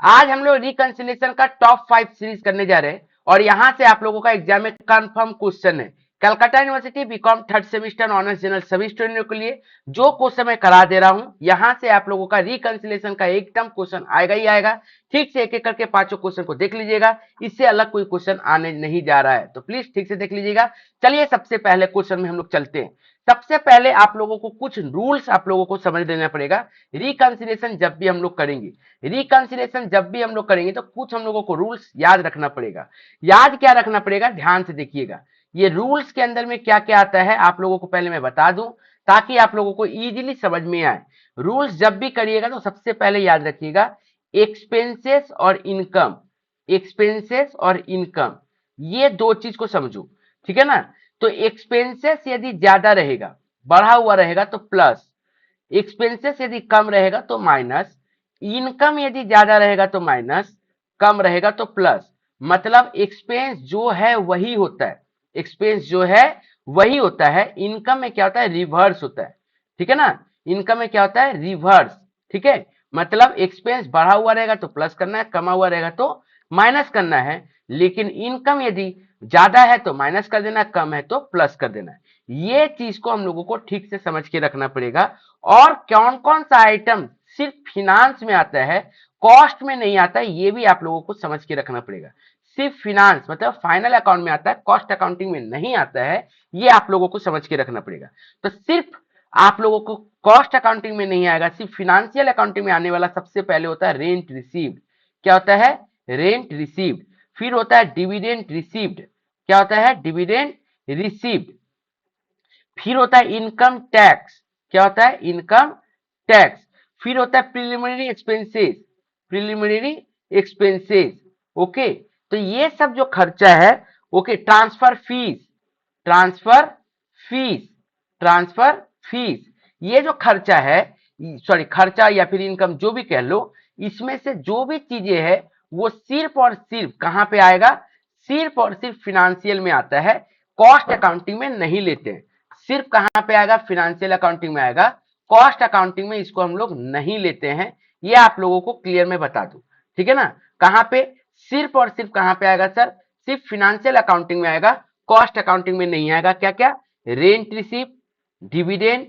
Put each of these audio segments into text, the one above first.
आज हम लोग रिकंसिलिएशन का टॉप 5 सीरीज करने जा रहे हैं और यहां से आप लोगों का एग्जाम में कंफर्म क्वेश्चन है। Calcutta university BCom third semester honours general सभी स्टूडेंटों के लिए जो क्वेश्चन मैं करा दे रहा हूं, यहां से आप लोगों का रिकंसिलिएशन का एकदम क्वेश्चन आएगा ही आएगा। ठीक से एक एक करके पांचों क्वेश्चन को देख लीजिएगा, इससे अलग कोई क्वेश्चन आने नहीं जा रहा है, तो प्लीज ठीक से देख लीजिएगा। चलिए सबसे पहले क्वेश्चन में हम लोग चलते हैं। सबसे पहले आप लोगों को कुछ रूल्स आप लोगों को समझ लेना पड़ेगा। रिकंसिलिएशन जब भी हम लोग करेंगे, रिकंसिलिएशन जब भी हम लोग करेंगे तो कुछ हम लोगों को रूल्स याद रखना पड़ेगा। याद क्या रखना पड़ेगा, ध्यान से देखिएगा। ये रूल्स के अंदर में क्या क्या आता है आप लोगों को पहले मैं बता दूं, ताकि आप लोगों को इजीली समझ में आए। रूल्स जब भी करिएगा तो सबसे पहले याद रखिएगा, एक्सपेंसेस और इनकम, एक्सपेंसेस और इनकम, ये दो चीज को समझो, ठीक है ना। तो एक्सपेंसेस यदि ज्यादा रहेगा, बढ़ा हुआ रहेगा तो प्लस, एक्सपेंसेस यदि कम रहेगा तो माइनस, इनकम यदि ज्यादा रहेगा तो माइनस, कम रहेगा तो प्लस। मतलब एक्सपेंस जो है वही होता है, एक्सपेंस जो है वही होता है। इनकम में क्या होता है, रिवर्स होता है, ठीक है ना। इनकम में क्या होता है, रिवर्स, ठीक है। मतलब एक्सपेंस बढ़ा हुआ रहेगा तो प्लस करना है, कमा हुआ रहेगा तो माइनस करना है। लेकिन इनकम यदि ज्यादा है तो माइनस कर देना, कम है तो प्लस कर देना है। ये चीज को हम लोगों को ठीक से समझ के रखना पड़ेगा। और कौन कौन सा आइटम सिर्फ फिनांस में आता है, कॉस्ट में नहीं आता है, ये भी आप लोगों को समझ के रखना पड़ेगा। सिर्फ फिनांस मतलब फाइनल अकाउंट में आता है, कॉस्ट अकाउंटिंग में नहीं आता है, ये आप लोगों को समझ के रखना पड़ेगा। तो सिर्फ आप लोगों को कॉस्ट अकाउंटिंग में नहीं आएगा, सिर्फ फिनेंशियल अकाउंटिंग में आने वाला सबसे पहले होता है रेंट रिसीव्ड। क्या होता है, रेंट रिसीव्ड। फिर होता है डिविडेंड रिसीव्ड। क्या होता है, डिविडेंड रिसीव्ड। फिर होता है इनकम टैक्स। क्या होता है, इनकम टैक्स। फिर होता है preliminary expenses, preliminary expenses. Okay, तो ये सब जो खर्चा है, okay, transfer fees, transfer fees, transfer fees, ये जो खर्चा है, सॉरी खर्चा या फिर इनकम जो भी कह लो, इसमें से जो भी चीजें है वो सिर्फ और सिर्फ कहां पे आएगा, सिर्फ और सिर्फ फिनेंशियल में आता है, कॉस्ट अकाउंटिंग में नहीं लेते हैं। सिर्फ कहां पे आएगा, फिनेंशियल अकाउंटिंग में आएगा, कॉस्ट अकाउंटिंग में इसको हम लोग नहीं लेते हैं। ये आप लोगों को क्लियर में बता दूं, ठीक है ना। कहां पे, सिर्फ और सिर्फ कहां पे आएगा सर, सिर्फ फिनेंशियल अकाउंटिंग में आएगा, कॉस्ट अकाउंटिंग में नहीं आएगा। क्या क्या, rent receive, dividend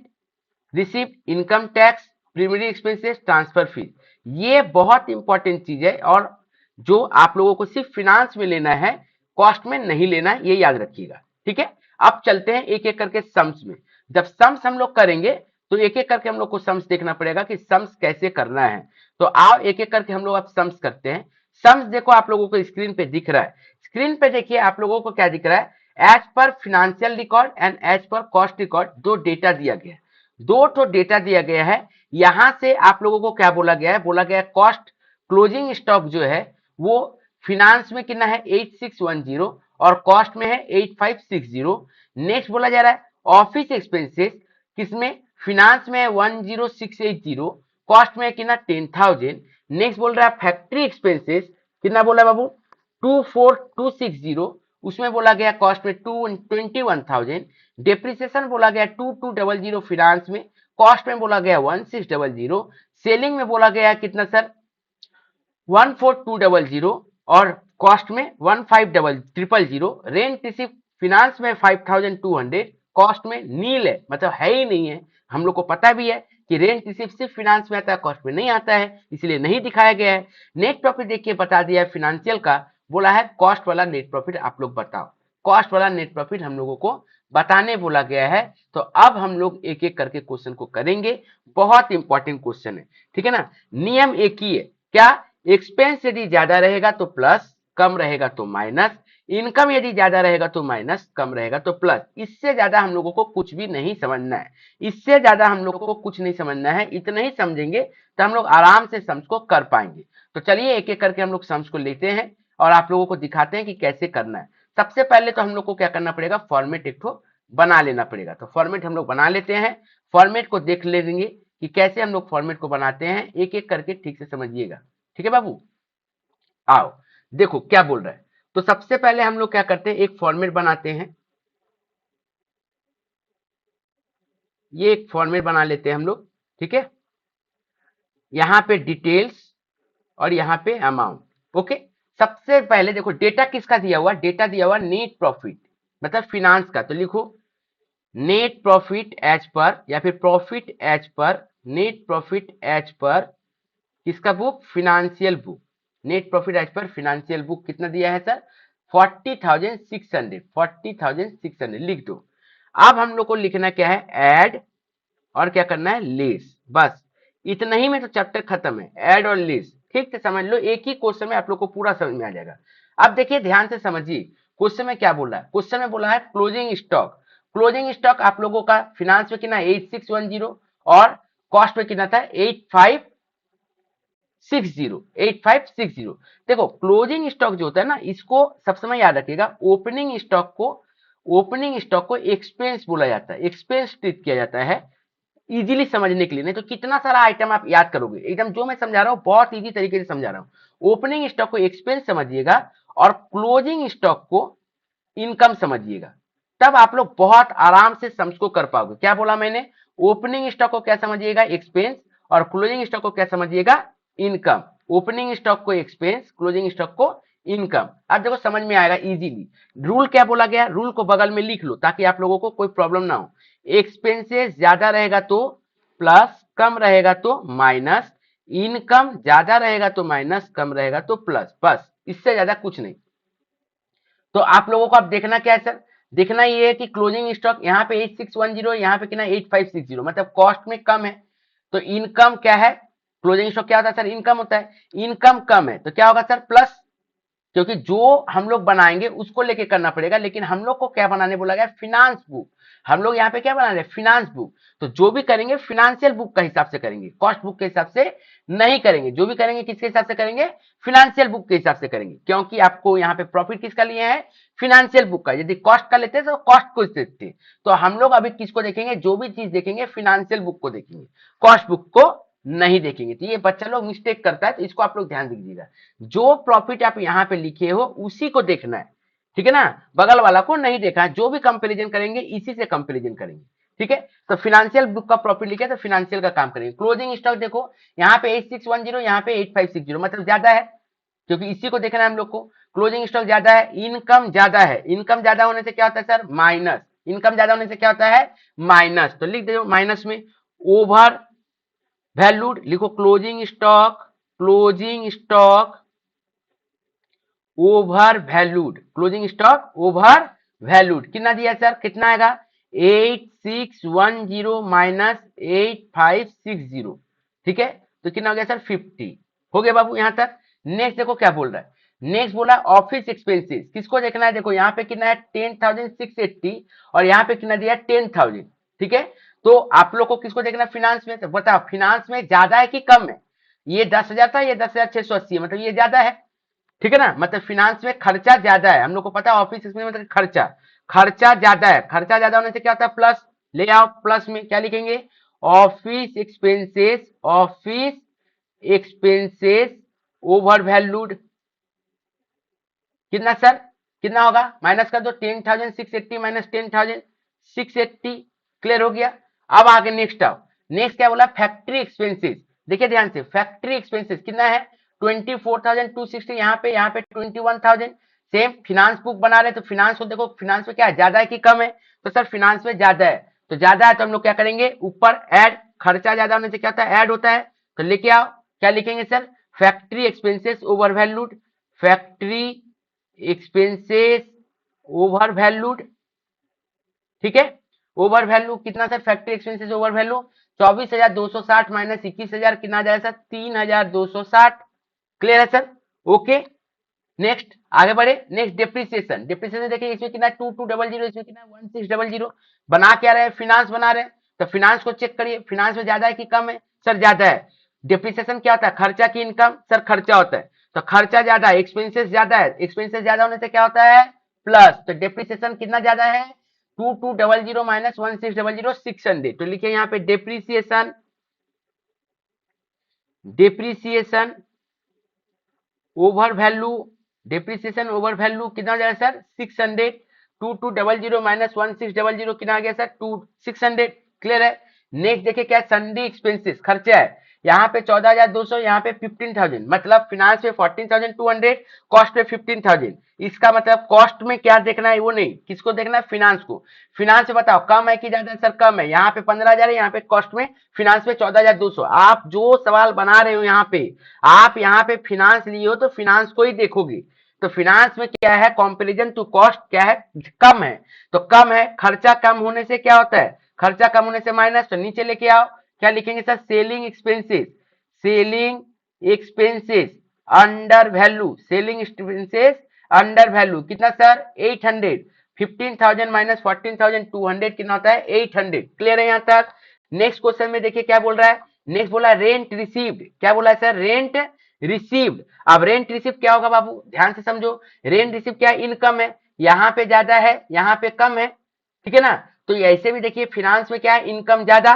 receive, income tax, प्रीमियरी एक्सपेंसेस, ट्रांसफर फीस। ये बहुत इंपॉर्टेंट चीज है और जो आप लोगों को सिर्फ फिनांस में लेना है, कॉस्ट में नहीं लेना है, ये याद रखिएगा, ठीक है। अब चलते हैं एक एक करके सम्स में। जब सम्स हम लोग करेंगे तो एक एक करके हम लोग को सम्स देखना पड़ेगा कि सम्स कैसे करना है। तो आओ एक एक करके हम लोग अब सम्स करते हैं। सम्स देखो आप लोगों को स्क्रीन पे दिख रहा है, स्क्रीन पे देखिए आप लोगों को क्या दिख रहा है, as per financial record and as per cost record दो डेटा दिया गया है, दो ठो डेटा दिया गया है। यहां से आप लोगों को क्या बोला गया है, बोला गया है कॉस्ट क्लोजिंग स्टॉक जो है वो फिनांस में कितना है 8610 और कॉस्ट में है 8560। नेक्स्ट बोला जा रहा है ऑफिस एक्सपेंसेस, किसमें, फिनांस में है 10680, कॉस्ट में है कितना 10,000। नेक्स्ट बोल रहा है फैक्ट्री एक्सपेंसेस, कितना बोला बाबू 24260, उसमें बोला गया कॉस्ट में 21,000। डेप्रिसिएशन बोला गया 2200 फिनांस में, कॉस्ट में बोला गया 1600। सेलिंग में बोला गया कितना सर 14200 और कॉस्ट में 1500। रेंट रिसीव फिनांस में 5200, कॉस्ट में नील है, मतलब है ही नहीं है। हम लोग को पता भी है कि रेंट रिसीव सिर्फ फिनांस में आता है, कॉस्ट में नहीं आता है, इसलिए नहीं दिखाया गया है। नेट प्रॉफिट देखिए बता दिया है फिनेंशियल का, बोला है कॉस्ट वाला नेट प्रॉफिट आप लोग बताओ, कॉस्ट वाला नेट प्रॉफिट हम लोगों को बताने बोला गया है। तो अब हम लोग एक एक करके क्वेश्चन को करेंगे, बहुत इंपॉर्टेंट क्वेश्चन है, ठीक है ना। नियम एक ही है, क्या, एक्सपेंस यदि ज्यादा रहेगा तो प्लस, कम रहेगा तो माइनस, इनकम यदि ज्यादा रहेगा तो माइनस, कम रहेगा तो प्लस। इससे ज्यादा हम लोगों को कुछ भी नहीं समझना है, इससे ज्यादा हम लोगों को कुछ नहीं समझना है। इतना ही समझेंगे तो हम लोग आराम से सम्स को कर पाएंगे। तो चलिए एक एक करके हम लोग सम्स को लेते हैं और आप लोगों को दिखाते हैं कि कैसे करना है। सबसे पहले तो हम लोग को क्या करना पड़ेगा, फॉर्मेट एक ठो बना लेना पड़ेगा। तो फॉर्मेट हम लोग बना लेते हैं, फॉर्मेट को देख लेंगे कि कैसे हम लोग फॉर्मेट को बनाते हैं, एक एक करके ठीक से समझिएगा, ठीक है बाबू। आओ देखो क्या बोल रहा है। तो सबसे पहले हम लोग क्या करते हैं, एक फॉर्मेट बनाते हैं, ये एक फॉर्मेट बना लेते हैं हम लोग, ठीक है। यहां पे डिटेल्स, और यहाँ पे अमाउंट। ओके, सबसे पहले देखो डेटा किसका दिया हुआ, डेटा दिया हुआ नेट प्रॉफिट मतलब फिनांस का, तो लिखो नेट प्रॉफिट एज पर या फिर profit as per, net profit as per किसका book, financial book. Net profit as per financial book कितना दिया है सर, 40,600, 40,600 लिख दो। अब हम लोग को लिखना क्या है, ऐड और क्या करना है, लेस, बस इतना ही में तो चैप्टर खत्म है, ऐड और लेस। ठीक से समझ लो, एक ही क्वेश्चन में आप लोग को पूरा समझ में आ जाएगा। अब देखिए ध्यान से समझिए, क्वेश्चन में क्या बोला है, क्वेश्चन में बोला है क्लोजिंग स्टॉक। क्लोजिंग स्टॉक आप लोगों का फिनांस में कितना 8610 और कॉस्ट में कितना था 8560। देखो क्लोजिंग स्टॉक जो होता है ना, इसको सब समय याद रखिएगा, ओपनिंग स्टॉक को एक्सपेंस बोला जाता है, एक्सपेंस ट्रीट किया जाता है इजीली समझने के लिए। नहीं तो कितना सारा आइटम आप याद करोगे, एकदम जो मैं समझा रहा हूँ बहुत इजी तरीके से समझा रहा हूँ। ओपनिंग स्टॉक को एक्सपेंस समझिएगा और क्लोजिंग स्टॉक को इनकम समझिएगा, तब आप लोग बहुत आराम से समझ को कर पाओगे। क्या बोला मैंने, ओपनिंग स्टॉक को क्या समझिएगा, एक्सपेंस, और क्लोजिंग स्टॉक को क्या समझिएगा, इनकम। ओपनिंग स्टॉक को एक्सपेंस, क्लोजिंग स्टॉक को इनकम। अब देखो समझ में आएगा इजीली। रूल क्या बोला गया, रूल को बगल में लिख लो ताकि आप लोगों को कोई प्रॉब्लम ना हो। एक्सपेंसेस ज्यादा रहेगा तो प्लस, कम रहेगा तो माइनस, इनकम ज्यादा रहेगा तो माइनस, कम रहेगा तो प्लस, बस इससे ज्यादा कुछ नहीं। तो आप लोगों को अब देखना क्या है सर, देखना ये है कि क्लोजिंग स्टॉक यहाँ पे 8610, यहाँ पे कितना 8560, मतलब कॉस्ट में कम है। तो इनकम क्या है, क्लोजिंग स्टॉक क्या होता है सर, इनकम होता है, इनकम कम है तो क्या होगा सर, प्लस, क्योंकि जो हम लोग बनाएंगे उसको लेके करना पड़ेगा, लेकिन हम लोग को क्या बनाने बोला गया, फिनांस बुक। हम लोग यहाँ पे क्या बना रहे हैं, फिनांस बुक। तो जो भी करेंगे फिनेंशियल बुक का हिसाब से करेंगे, कॉस्ट बुक के हिसाब से नहीं करेंगे। जो भी करेंगे किसके हिसाब से करेंगे, फिनेंशियल बुक के हिसाब से करेंगे, क्योंकि आपको यहाँ पे प्रॉफिट किसका लिए है, फिनेंशियल बुक का। यदि कॉस्ट का लेते तो कॉस्ट को देखते। तो हम लोग अभी किसको देखेंगे, जो भी चीज देखेंगे फिनेंशियल बुक को देखेंगे, कॉस्ट बुक को नहीं देखेंगे। तो ये बच्चा लोग मिस्टेक करता है, तो इसको आप लोग ध्यान दीजिएगा। जो प्रॉफिट आप यहाँ पे लिखे हो उसी को देखना है, ठीक है ना, बगल वाला को नहीं देखा है। जो भी कंपेरिजन करेंगे इसी से कंपेरिजन करेंगे, ठीक है। तो फिनेंशियल बुक का प्रॉफिट लिखे तो फिनेंशियल का काम करेंगे। क्लोजिंग स्टॉक देखो यहाँ पे 8610, यहाँ पे 8560, मतलब ज्यादा है, क्योंकि इसी को देखना है हम लोग को। क्लोजिंग स्टॉक ज्यादा है, इनकम ज्यादा है, इनकम ज्यादा होने से क्या होता है सर, माइनस, इनकम ज्यादा होने से क्या होता है, माइनस। तो लिख दो माइनस में। ओवर वैल्यूड लिखो, closing stock, closing stock over valued, closing stock over valued कितना दिया सर, कितना आएगा 8610 माइनस 8560, ठीक है। तो कितना हो गया सर 50, हो गया बाबू यहां तक। नेक्स्ट देखो क्या बोल रहा है, नेक्स्ट बोला ऑफिस एक्सपेंसेस, किसको देखना है, देखो यहाँ पे कितना है 10,680 और यहाँ पे कितना दिया 10,000, ठीक है। तो आप लोग को किसको देखना है, फिनांस में। तो बताओ फिनांस में ज्यादा है कि कम है, ये 10,000 था, ये 10,680 है, मतलब ये ज्यादा है, ठीक है ना। मतलब फिनांस में खर्चा ज्यादा है, हम लोग को पता है ऑफिस में मतलब खर्चा, खर्चा ज्यादा है, खर्चा ज्यादा होने से क्या होता है, प्लस। ले आओ, प्लस में क्या लिखेंगे, office expenses, office expenses over valued, कितना सर, कितना होगा, माइनस कर दो, 10,680 माइनस 10,680, क्लियर हो गया। अब आगे नेक्स्ट आओ, नेक्स्ट क्या बोला, फैक्ट्री एक्सपेंसेस। देखिए ध्यान से, फैक्ट्री एक्सपेंसेस कितना है 24,260, यहाँ पे 21,000। सेम फिनांस बुक बना रहे तो फिनांस को देखो, फिनांस में क्या है, ज्यादा है कि कम है, तो सर फिनांस में ज्यादा है। तो ज्यादा है तो हम लोग क्या करेंगे, ऊपर ऐड, खर्चा ज्यादा होने से क्या होता है, ऐड होता है। तो लेके आओ, क्या लिखेंगे sir, factory expenses over valued, factory expenses over valued, ठीक है। ओवर वैल्यू कितना sir, factory expenses over value 24,260 minus 21,000 कितना आ जाएगा सर, 3,260, क्लियर है सर, ओके। नेक्स्ट आगे बढ़े, नेक्स्ट डिप्रिसिएशन, डिप्रिसिएशन देखिए इसमें कितना 2200, इसमें कितना 1600, बना क्या रहे, फिनांस बना रहे। तो फिनांस को चेक करिए, फिनांस में ज्यादा है कि कम है, सर ज्यादा है। डिप्रिसिएशन क्या होता है, खर्चा की इनकम, सर खर्चा होता है। तो खर्चा ज्यादा है, एक्सपेंसेस ज्यादा है, एक्सपेंसेस ज्यादा होने से क्या होता है, प्लस। तो डिप्रिसिएशन कितना ज्यादा है, 2200 माइनस 1600, 600। तो लिखिए यहाँ पे depreciation, depreciation over value, depreciation over value कितना हो जाएगा सर 600, 2200 माइनस 1600 कितना आ गया सर 2600, क्लियर है। नेक्स्ट देखिए क्या है, सन्डी एक्सपेंसेस, खर्चा है, यहाँ पे 14,200, यहाँ पे 15,000, मतलब फिनांस में 14,200, कॉस्ट में 15,000। इसका मतलब कॉस्ट में क्या देखना है, वो नहीं, किसको देखना है, फिनांस को। फिनांस में बताओ कम है कि ज्यादा है, सर कम है। यहाँ पे 15,000 है, यहाँ पे कॉस्ट में, फिनांस में 14,200। आप जो सवाल बना रहे हो यहाँ पे, आप यहाँ पे फिनांस लिए हो तो फिनांस को ही देखोगे। तो फिनांस में क्या है, कंपैरिजन टू कॉस्ट क्या है, कम है। तो कम है, खर्चा कम होने से क्या होता है, खर्चा कम होने से माइनस, तो नीचे लेके आओ, क्या लिखेंगे sir, selling expenses, selling expenses under value, selling expenses under value कितना सर, 800। 15,000 माइनस 14,200 कितना होता है, 800। क्लियर है यहाँ तक। नेक्स्ट क्वेश्चन में देखिए क्या बोल रहा है, नेक्स्ट बोला रेंट रिसीव्ड, क्या बोला है सर, रेंट रिसीव्ड। अब रेंट रिसीव क्या होगा बाबू, ध्यान से समझो, रेंट रिसीव क्या, इनकम है, यहाँ पे ज्यादा है, यहाँ पे कम है, ठीक है ना। तो ऐसे भी देखिए फिनांस में क्या है, इनकम ज्यादा,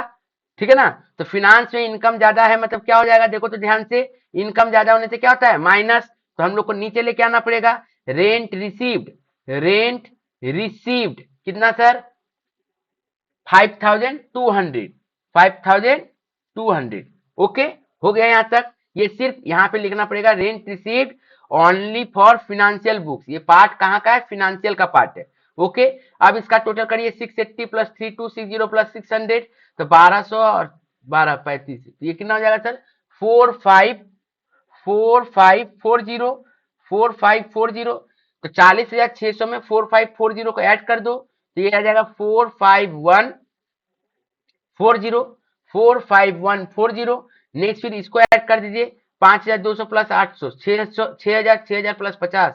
ठीक है ना। तो फिनांस में इनकम ज्यादा है, मतलब क्या हो जाएगा, देखो तो ध्यान से, इनकम ज्यादा होने से क्या होता है, माइनस। तो हम लोग को नीचे लेके आना पड़ेगा, रेंट रिसीव्ड, रेंट रिसीव्ड कितना सर, 5,200, 5,200। ओके, हो गया यहां तक। ये सिर्फ यहाँ पे लिखना पड़ेगा, rent received only for financial books. ये पार्ट कहाँ का है, फिनेंशियल का पार्ट है। ओके, अब इसका टोटल करिए, 680 प्लस 3260 प्लस 600, तो 1200 और 1235, ये कितना हो जाएगा सर, 4540, 4540। तो 40,600 में 4540 को ऐड कर दो, तो ये आ जाएगा 45140, 45140। नेक्स्ट फिर इसको ऐड कर दीजिए, 5,200 प्लस 800, 6,000 प्लस 50,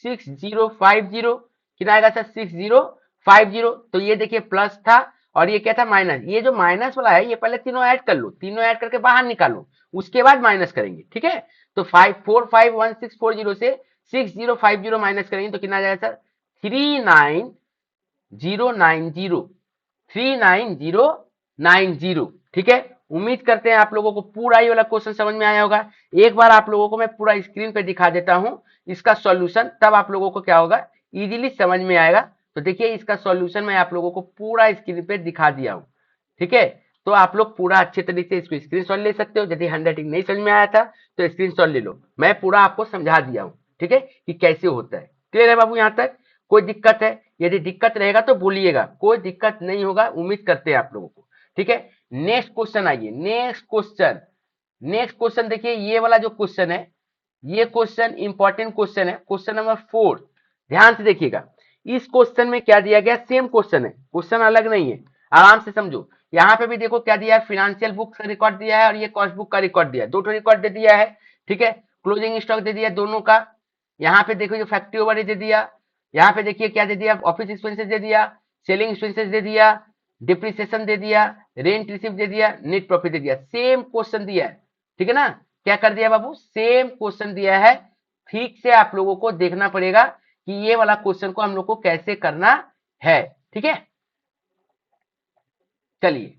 6050, कितना आएगा सर, 6050। तो ये देखिए प्लस था और ये क्या था, माइनस। ये जो माइनस वाला है, ये पहले तीनों ऐड कर लो, तीनों ऐड करके बाहर निकालो, उसके बाद माइनस करेंगे, ठीक है। तो 451640 से 6050 माइनस करेंगे तो कितना आ जाएगा सर, 39,090, 39,090। ठीक है, उम्मीद करते हैं आप लोगों को पूरा ये वाला क्वेश्चन समझ में आया होगा। एक बार आप लोगों को मैं पूरा स्क्रीन पे दिखा देता हूं इसका सॉल्यूशन, तब आप लोगों को क्या होगा, इजीली समझ में आएगा। तो देखिए इसका सॉल्यूशन मैं आप लोगों को पूरा स्क्रीन पे दिखा दिया हूं, ठीक है। तो आप लोग पूरा अच्छे तरीके से इसको स्क्रीनशॉट ले सकते हो। यदि हैंडराइटिंग नहीं समझ में आया था तो स्क्रीनशॉट ले लो, मैं पूरा आपको समझा दिया हूँ, ठीक है, कि कैसे होता है। क्लियर है बाबू, यहाँ तक कोई दिक्कत है, यदि दिक्कत रहेगा तो बोलिएगा, कोई दिक्कत नहीं होगा, उम्मीद करते हैं आप लोगों को, ठीक है। नेक्स्ट क्वेश्चन आइए, नेक्स्ट क्वेश्चन, नेक्स्ट क्वेश्चन देखिए, ये वाला जो क्वेश्चन है, ये क्वेश्चन इंपॉर्टेंट क्वेश्चन है, क्वेश्चन नंबर 4। ध्यान से देखिएगा, इस क्वेश्चन में क्या दिया गया, सेम क्वेश्चन है, क्वेश्चन अलग नहीं है, आराम से समझो। यहाँ पे भी देखो क्या दिया है, फिनेंशियल बुक का रिकॉर्ड दिया है और ये कॉस्ट बुक का रिकॉर्ड दिया है, दो रिकॉर्ड दे दिया है, ठीक है। क्लोजिंग स्टॉक दे दिया दोनों का। यहाँ पे देखो जो फैक्ट्री ओवरहेड दे दिया, यहाँ पे देखिए क्या दे दिया, ऑफिस एक्सपेंसेस दे दिया, सेलिंग एक्सपेंसेस दे दिया, डिप्रिसिएशन दे दिया, रेंट रिसीव दे दिया, नेट प्रॉफिट दे दिया। सेम क्वेश्चन दिया है, ठीक है ना। क्या कर दिया बाबू, सेम क्वेश्चन दिया है। ठीक से आप लोगों को देखना पड़ेगा कि ये वाला क्वेश्चन को हम लोग को कैसे करना है, ठीक है। चलिए,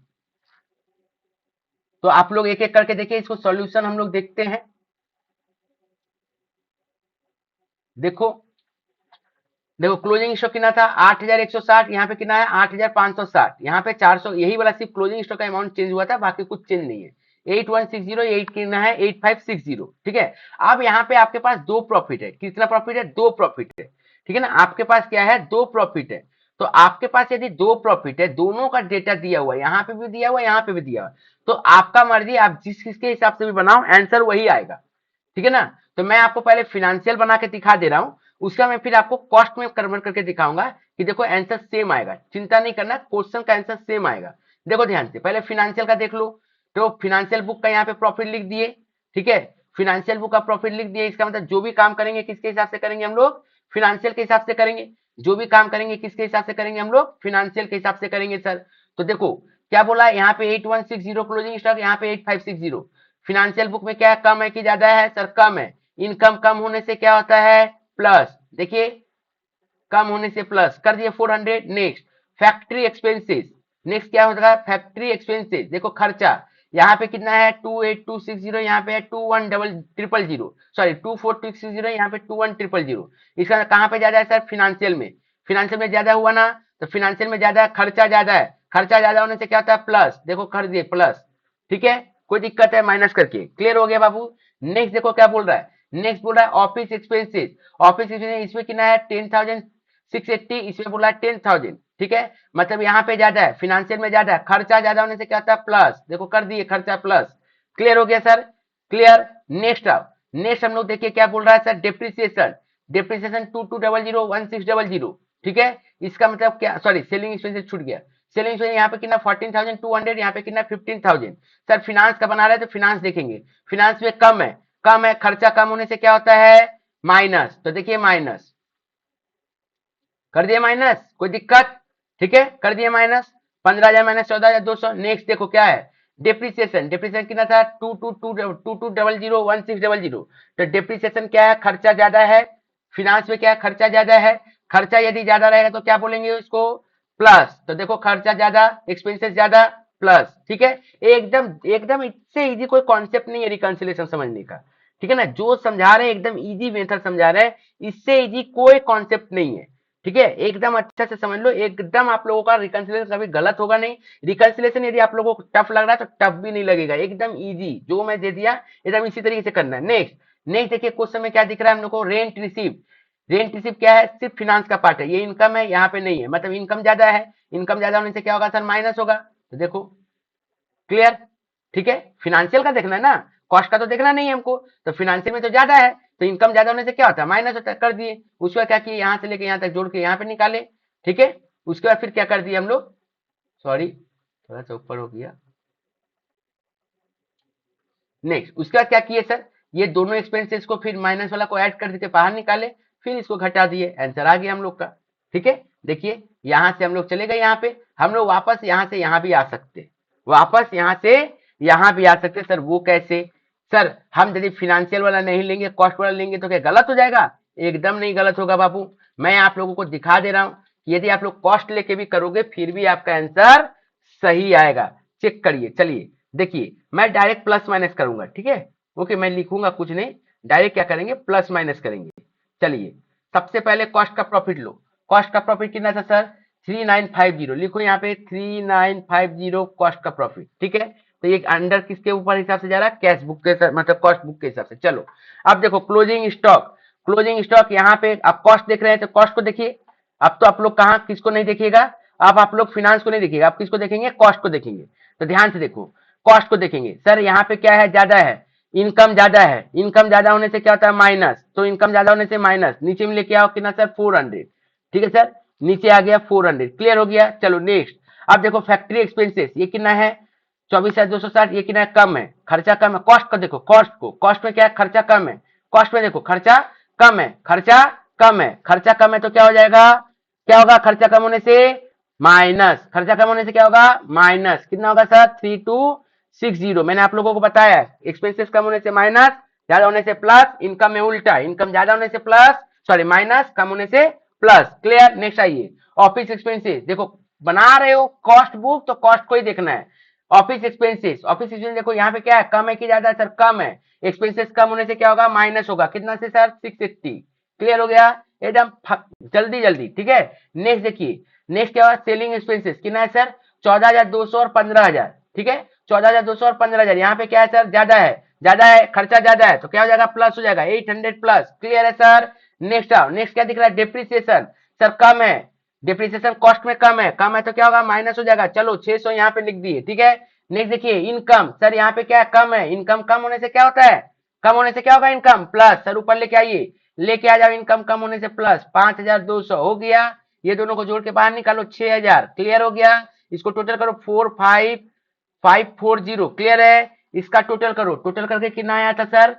तो आप लोग एक एक करके देखिए, इसको सॉल्यूशन हम लोग देखते हैं। देखो देखो क्लोजिंग स्टॉक कितना था, 8,160, यहाँ पे कितना है 8,560, यहाँ पे 400, यही वाला सिर्फ क्लोजिंग स्टॉक का अमाउंट चेंज हुआ था, बाकी कुछ चेंज नहीं है। 8160, 8 कितना है 8560, ठीक है। अब यहाँ पे आपके पास दो प्रॉफिट है, कितना प्रॉफिट है, दो प्रॉफिट है, ठीक है ना। आपके पास क्या है, दो प्रॉफिट है। तो आपके पास यदि दो प्रॉफिट है, दोनों का डेटा दिया हुआ है, यहाँ पे भी दिया हुआ है, यहाँ पे भी दिया हुआ है, तो आपका मर्जी, आप जिस किसके हिसाब से भी बनाओ, आंसर वही आएगा, ठीक है ना। तो मैं आपको पहले फिनेंशियल बना के दिखा दे रहा हूं, उसका मैं फिर आपको कॉस्ट में कन्वर्ट करके दिखाऊंगा कि देखो आंसर सेम आएगा, चिंता नहीं करना, क्वेश्चन का आंसर सेम आएगा। देखो ध्यान से, पहले फिनेंशियल का देख लो। तो फिनेंशियल बुक का यहाँ पे प्रॉफिट लिख दिए, ठीक है। फिनेंशियल बुक का प्रॉफिट लिख दिए, इसका मतलब जो भी काम करेंगे किसके हिसाब से करेंगे हम लोग, फिनेंशियल के हिसाब से करेंगे। जो भी काम करेंगे किसके हिसाब से करेंगे हम लोग, फिनेंशियल के हिसाब से करेंगे सर। तो देखो क्या बोला है, यहाँ पे 8160 क्लोजिंग स्टॉक, यहाँ पे 8560। फिनेंशियल बुक में क्या है, कम है कि ज्यादा है, सर कम है। इनकम कम होने से क्या होता है, प्लस, देखिए कम होने से प्लस कर दिए 400। नेक्स्ट फैक्ट्री एक्सपेंसेस, नेक्स्ट क्या होता है, फैक्ट्री एक्सपेंसेस, देखो खर्चा, यहाँ पे कितना है 28260, यहाँ पे है 21000, सॉरी 24260, यहाँ पे 21000। इसका कहाँ पे ज्यादा है सर, फिनेंशियल में। फिनेंशियल में ज्यादा हुआ ना, तो फिनेंशियल में ज्यादा खर्चा ज्यादा है, खर्चा ज्यादा होने से क्या होता है, प्लस, देखो कर दिए प्लस, ठीक है। कोई दिक्कत है माइनस करके, क्लियर हो गया बाबू। नेक्स्ट देखो क्या बोल रहा है, नेक्स्ट बोल रहा है ऑफिस एक्सपेंसेस। ऑफिस एक्सपेंसेस इसमें कितना है 10,680, इसमें बोला है 10,000, ठीक है। मतलब यहाँ पे ज्यादा है, फिनेंशियल में ज्यादा है, खर्चा ज्यादा होने से क्या होता है प्लस, देखो कर दिए खर्चा प्लस, क्लियर हो गया सर, क्लियर। नेक्स्ट अब नेक्स्ट हम लोग देखिए क्या बोल रहा है सर, डेप्रिसिएशन। डेप्रिसिएशन 2200 1600, ठीक है। इसका मतलब क्या, सॉरी सेलिंग एक्सपेंसेस छूट गया। सेलिंग एक्सपेंस यहाँ पे कितना 14,200, यहाँ पे कितना 15,000। सर फिनांस का बना रहे हैं तो फिनांस देखेंगे, फिनांस में कम है, कम है, खर्चा कम होने से क्या होता है माइनस, तो देखिए माइनस कर दिए माइनस, कोई दिक्कत, ठीक है कर दिए माइनस, 15,000 माइनस 14,200। नेक्स्ट देखो क्या है डेप्रिसिएशन। डेप्रिसिएशन कितना था 2200 तो डेप्रिसिएशन क्या है, खर्चा ज्यादा है, फिनांस में क्या है खर्चा ज्यादा है। खर्चा यदि ज्यादा रहेगा तो क्या बोलेंगे इसको प्लस, तो देखो खर्चा ज्यादा एक्सपेंसेस ज्यादा प्लस, ठीक है। एकदम एकदम इससे इजी कोई कॉन्सेप्ट नहीं है रिकंसिलिएशन समझने का, ठीक है ना। जो समझा रहे हैं एकदम इजी मेथड समझा रहे हैं, इससे इजी कोई कॉन्सेप्ट नहीं है, ठीक है। एकदम अच्छा से समझ लो, एकदम आप लोगों का रिकंसिलेशन कभी गलत होगा नहीं। रिकंसिलेशन यदि आप लोगों को टफ लग रहा है तो टफ भी नहीं लगेगा, एकदम इजी जो मैं दे दिया एकदम इसी तरीके से करना है। नेक्स्ट नेक्स्ट देखिए क्वेश्चन में क्या दिख रहा है हम लोग को, रेंट रिसीव। रेंट रिसीव क्या है, सिर्फ फिनांस का पार्ट है, ये इनकम है यहाँ पे नहीं है, मतलब इनकम ज्यादा है, इनकम ज्यादा होने से क्या होगा सर माइनस होगा, तो देखो क्लियर, ठीक है। फिनेंशियल का देखना है ना, कॉस्ट का तो देखना नहीं है हमको, तो फिनेंशियल में तो ज्यादा है, तो इनकम ज्यादा होने से क्या होता है माइनस होता है, कर दिए। उसके बाद क्या किए यहाँ से लेके यहाँ तक जोड़ के यहाँ पे निकाले, ठीक है। उसके बाद फिर क्या कर दिए हम लोग, सॉरी थोड़ा सा ऊपर हो गया। नेक्स्ट उसके बाद क्या किए सर, ये दोनों एक्सपेंसेस को फिर माइनस वाला को ऐड कर देके बाहर निकाले, फिर इसको घटा दिए, आंसर आ गया हम लोग का, ठीक है। देखिए यहां से हम लोग चले गए, यहाँ पे हम लोग वापस यहाँ से यहाँ भी आ सकते, वापस यहाँ से यहाँ भी आ सकते। सर वो कैसे, सर हम यदि फिनेंशियल वाला नहीं लेंगे कॉस्ट वाला लेंगे तो क्या गलत हो जाएगा, एकदम नहीं गलत होगा बाबू। मैं आप लोगों को दिखा दे रहा हूं कि यदि आप लोग कॉस्ट लेके भी करोगे फिर भी आपका आंसर सही आएगा, चेक करिए। चलिए देखिए मैं डायरेक्ट प्लस माइनस करूंगा, ठीक है। ओके मैं लिखूंगा कुछ नहीं, डायरेक्ट क्या करेंगे प्लस माइनस करेंगे। चलिए सबसे पहले कॉस्ट का प्रॉफिट लो, कॉस्ट का प्रॉफिट कितना था सर 3950, लिखो यहाँ पे 3950 कॉस्ट का प्रॉफिट, ठीक है। तो ये अंडर किसके ऊपर हिसाब से जा रहा है, कैश बुक के मतलब कॉस्ट बुक के हिसाब से। चलो अब देखो क्लोजिंग स्टॉक, क्लोजिंग स्टॉक यहाँ पे आप कॉस्ट देख रहे हैं तो कॉस्ट को देखिए। अब तो आप लोग कहाँ किसको नहीं देखिएगा, अब आप लोग फिनांस को नहीं देखिएगा, आप किसको देखेंगे कॉस्ट को देखेंगे। तो ध्यान से देखो कॉस्ट को देखेंगे, सर यहाँ पे क्या है ज्यादा है, इनकम ज्यादा है, इनकम ज्यादा होने से क्या होता है माइनस, तो इनकम ज्यादा होने से माइनस, नीचे में लेके आओ कितना सर 400, ठीक है सर, नीचे आ गया 400, क्लियर हो गया। चलो नेक्स्ट अब देखो फैक्ट्री एक्सपेंसेस, ये कितना है 24,260, ये कितना है कम है, खर्चा कम है। कॉस्ट को देखो, कॉस्ट को, कॉस्ट में क्या है खर्चा कम है, कॉस्ट में देखो खर्चा कम है, खर्चा कम है, खर्चा कम है तो क्या हो जाएगा, क्या होगा खर्चा कम होने से माइनस, खर्चा कम होने से क्या होगा माइनस, कितना होगा सर 3260। मैंने आप लोगों को बताया एक्सपेंसेस कम होने से माइनस, ज्यादा होने से प्लस, इनकम में उल्टा, इनकम ज्यादा होने से प्लस, सॉरी माइनस, कम होने से प्लस, क्लियर। नेक्स्ट आइए ऑफिस एक्सपेंसेस, देखो बना रहे हो कॉस्ट बुक तो कॉस्ट को ही देखना है। ऑफिस एक्सपेंसेस, ऑफिस एक्सपेंसेस देखो यहाँ पे क्या है कम है कि ज्यादा है सर कम है, एक्सपेंसेस कम होने से क्या होगा माइनस होगा, कितना से सर 680, क्लियर हो गया एकदम जल्दी जल्दी, ठीक है। नेक्स्ट देखिए नेक्स्ट क्या होगा सेलिंग एक्सपेंसेस, कितना है सर 14,200 और 15,000, ठीक है। 14,200 और 15,000, यहाँ पे क्या है सर ज्यादा है, ज्यादा है खर्चा ज्यादा है तो क्या हो जाएगा प्लस हो जाएगा 800 प्लस, क्लियर है सर। नेक्स्ट आओ, नेक्स्ट क्या दिख रहा है डेप्रिसिएशन, सर कम है, डिप्रिसिएशन कॉस्ट में कम है तो क्या होगा माइनस हो जाएगा, चलो 600 यहाँ पे लिख दिए, ठीक है। नेक्स्ट देखिए इनकम, सर यहाँ पे क्या है कम है, इनकम कम होने से क्या होता है, कम होने से क्या होगा इनकम प्लस, सर ऊपर लेके आइए, लेके आ जाओ इनकम कम होने से प्लस 5,200 हो गया, ये दोनों को जोड़ के बाहर निकालो 6,000, क्लियर हो गया। इसको टोटल करो 45,540, क्लियर है। इसका टोटल करो, टोटल करके कितना आया था सर,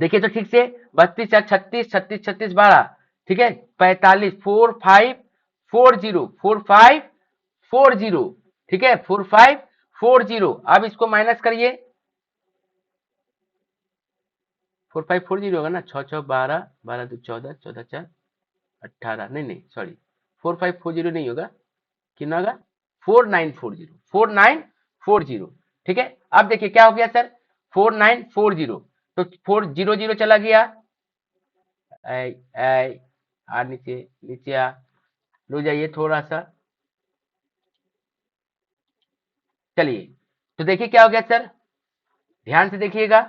देखिए तो ठीक से 32 4 36, 36 36 12, ठीक है 45 4540, ठीक है 4540। अब इसको माइनस करिए, 4540 होगा ना, 6 6 12, 12 2 14, 14 4 18, नहीं नहीं सॉरी 4540 नहीं होगा, कितना होगा 4940, ठीक है। अब देखिए क्या हो गया सर 4940, तो 400 चला गया, ऐ ऐ आ नीचे, नीचे आ, रुक जाइए थोड़ा सा, चलिए तो देखिए क्या हो गया सर, ध्यान से देखिएगा,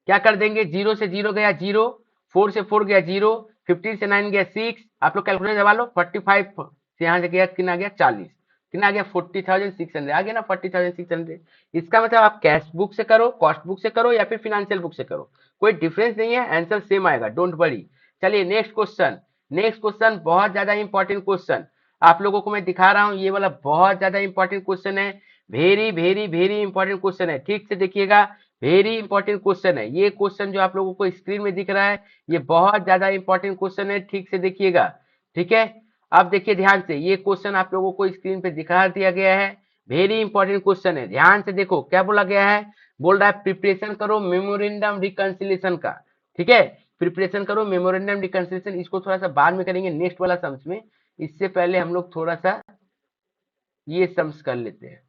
क्या कर देंगे, 0 से 0 गया 0, 4 से 4 गया 0, 15 से 9 गया 6, आप लोग कैलकुलेटर दबा लो, 45 से यहाँ से गया कितना गया 40, कितना आ गया 40,600 आ गया ना 40,600। इसका मतलब आप कैश बुक से करो, कॉस्ट बुक से करो या फिर फिनेंशियल बुक से करो, कोई डिफरेंस नहीं है, आंसर सेम आएगा, डोंट वरी। चलिए नेक्स्ट क्वेश्चन, नेक्स्ट क्वेश्चन बहुत ज्यादा इंपॉर्टेंट क्वेश्चन आप लोगों को मैं दिखा रहा हूं, ये वाला बहुत ज्यादा इंपॉर्टेंट क्वेश्चन है, very very very important question है, ठीक से देखिएगा, वेरी इंपॉर्टेंट क्वेश्चन है ये क्वेश्चन जो आप लोगों को स्क्रीन में दिख रहा है, ये बहुत ज्यादा इंपॉर्टेंट क्वेश्चन है, ठीक से देखिएगा, ठीक है। अब देखिए ध्यान से, ये क्वेश्चन आप लोगों को स्क्रीन पे दिखा दिया गया है, वेरी इंपॉर्टेंट क्वेश्चन है, ध्यान से देखो क्या बोला गया है, बोल रहा है प्रिपरेशन करो मेमोरेंडम रिकंसिलिएशन का, ठीक है, प्रिपरेशन करो मेमोरेंडम रिकंसिलिएशन, इसको थोड़ा सा बाद में करेंगे नेक्स्ट वाला सम्स में, इससे पहले हम लोग थोड़ा सा ये सम्स कर लेते हैं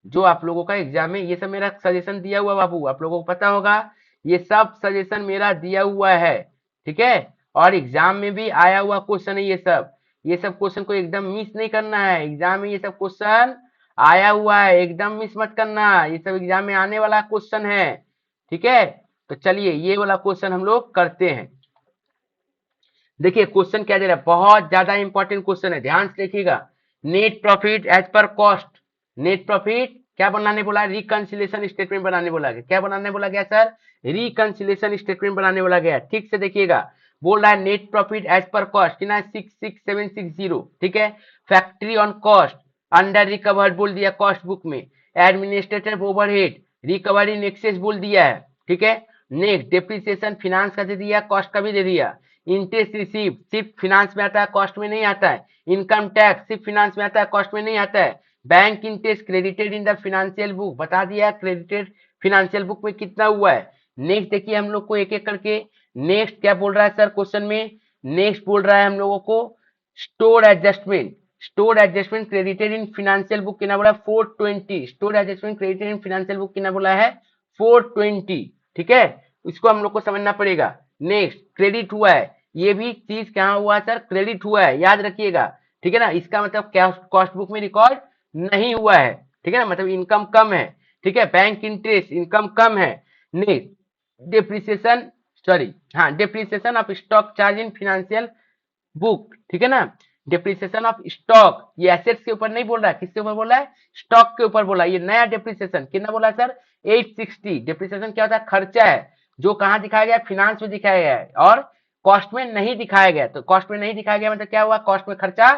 जो आप लोगों का एग्जाम में, ये सब मेरा सजेशन दिया हुआ बाबू, आप लोगों को पता होगा, ये सब सजेशन मेरा दिया हुआ है, ठीक है, और एग्जाम में भी आया हुआ क्वेश्चन है ये सब क्वेश्चन को एकदम मिस नहीं करना है, एग्जाम में ये सब क्वेश्चन आया हुआ है, एकदम मिस मत करना, ये सब एग्जाम में आने वाला क्वेश्चन है, ठीक है। तो चलिए ये वाला क्वेश्चन हम लोग करते हैं, देखिए क्वेश्चन क्या दे रहा है, बहुत ज्यादा इंपॉर्टेंट क्वेश्चन है, ध्यान से देखिएगा, net profit as per cost, net profit क्या बनाने बोला, रिकंसिलिएशन स्टेटमेंट बनाने बोला गया, क्या बनाने बोला गया सर, रिकंसिलिएशन स्टेटमेंट बनाने बोला गया, ठीक से देखिएगा, बोल रहा है net profit as per cost कितना 66760, ठीक है, factory on cost under recovered बोल दिया कॉस्ट बुक में, administrative overhead recovery in excess बोल दिया है, ठीक है, नेक्स्ट डेप्रिसिएशन फिनांस का दे दिया, कॉस्ट का भी दे दिया, इंटरेस्ट रिसीव सिर्फ फिनांस में आता है, कॉस्ट में नहीं आता है, इनकम टैक्स सिर्फ फिनांस में आता है, कॉस्ट में नहीं आता है, bank interest credited in the financial book बता दिया, क्रेडिटेड फिनेंशियल बुक में कितना हुआ है। नेक्स्ट देखिए हम लोग को एक एक करके, नेक्स्ट क्या बोल रहा है सर क्वेश्चन में, नेक्स्ट बोल रहा है हम लोगों को store adjustment, store adjustment credited in financial book कितना बोला 420, store adjustment credited in financial book कितना बोला है 420, ठीक है, इसको हम लोग को समझना पड़ेगा। नेक्स्ट क्रेडिट हुआ है, ये भी चीज कहाँ हुआ सर, क्रेडिट हुआ है, याद रखिएगा, ठीक है ना, इसका मतलब कॉस्ट बुक में रिकॉर्ड नहीं हुआ है, ठीक है ना, मतलब इनकम कम है, ठीक है, बैंक इंटरेस्ट इनकम कम है। नेक्स्ट डेप्रिसिएशन, सॉरी हाँ, depreciation of stock charge in financial book, ठीक है ना, डेप्रिसिएशन ऑफ स्टॉक, ये एसेट्स के ऊपर नहीं बोल रहा है, किसके ऊपर बोला है, स्टॉक के ऊपर बोला, ये नया डेप्रिसिएशन कितना बोला सर 860, डेप्रिसिएशन क्या होता है, खर्चा है जो कहाँ दिखाया गया, फिनांस में दिखाया गया है और कॉस्ट में नहीं दिखाया गया, तो कॉस्ट में नहीं दिखाया गया मतलब क्या हुआ, कॉस्ट में खर्चा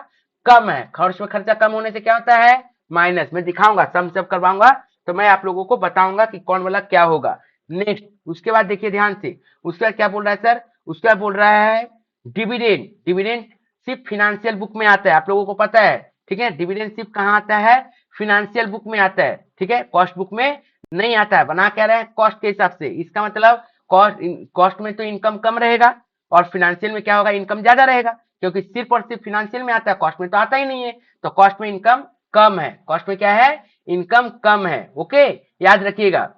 कम है, कॉस्ट में खर्चा कम होने से क्या होता है माइनस, मैं दिखाऊंगा सम सब करवाऊंगा, तो मैं आप लोगों को बताऊंगा कि कौन वाला क्या होगा। नेक्स्ट उसके बाद देखिए ध्यान से, उसके बाद क्या बोल रहा है सर, उसके बाद बोल रहा है डिविडेंड, डिविडेंड सिर्फ फिनेंशियल बुक में आता है, आप लोगों को पता है, ठीक है, डिविडेंड सिर्फ कहाँ आता है, फिनेंशियल बुक में आता है, ठीक है, कॉस्ट बुक में नहीं आता है, बना क्या रहे हैं कॉस्ट के हिसाब से, इसका मतलब कॉस्ट में तो इनकम कम रहेगा और फिनेंशियल में क्या होगा, इनकम ज्यादा रहेगा, क्योंकि सिर्फ और सिर्फ फिनेंशियल में आता है, कॉस्ट में तो आता ही नहीं है, तो कॉस्ट में इनकम कम है, कॉस्ट में क्या है, इनकम कम है, ओके, याद रखिएगा,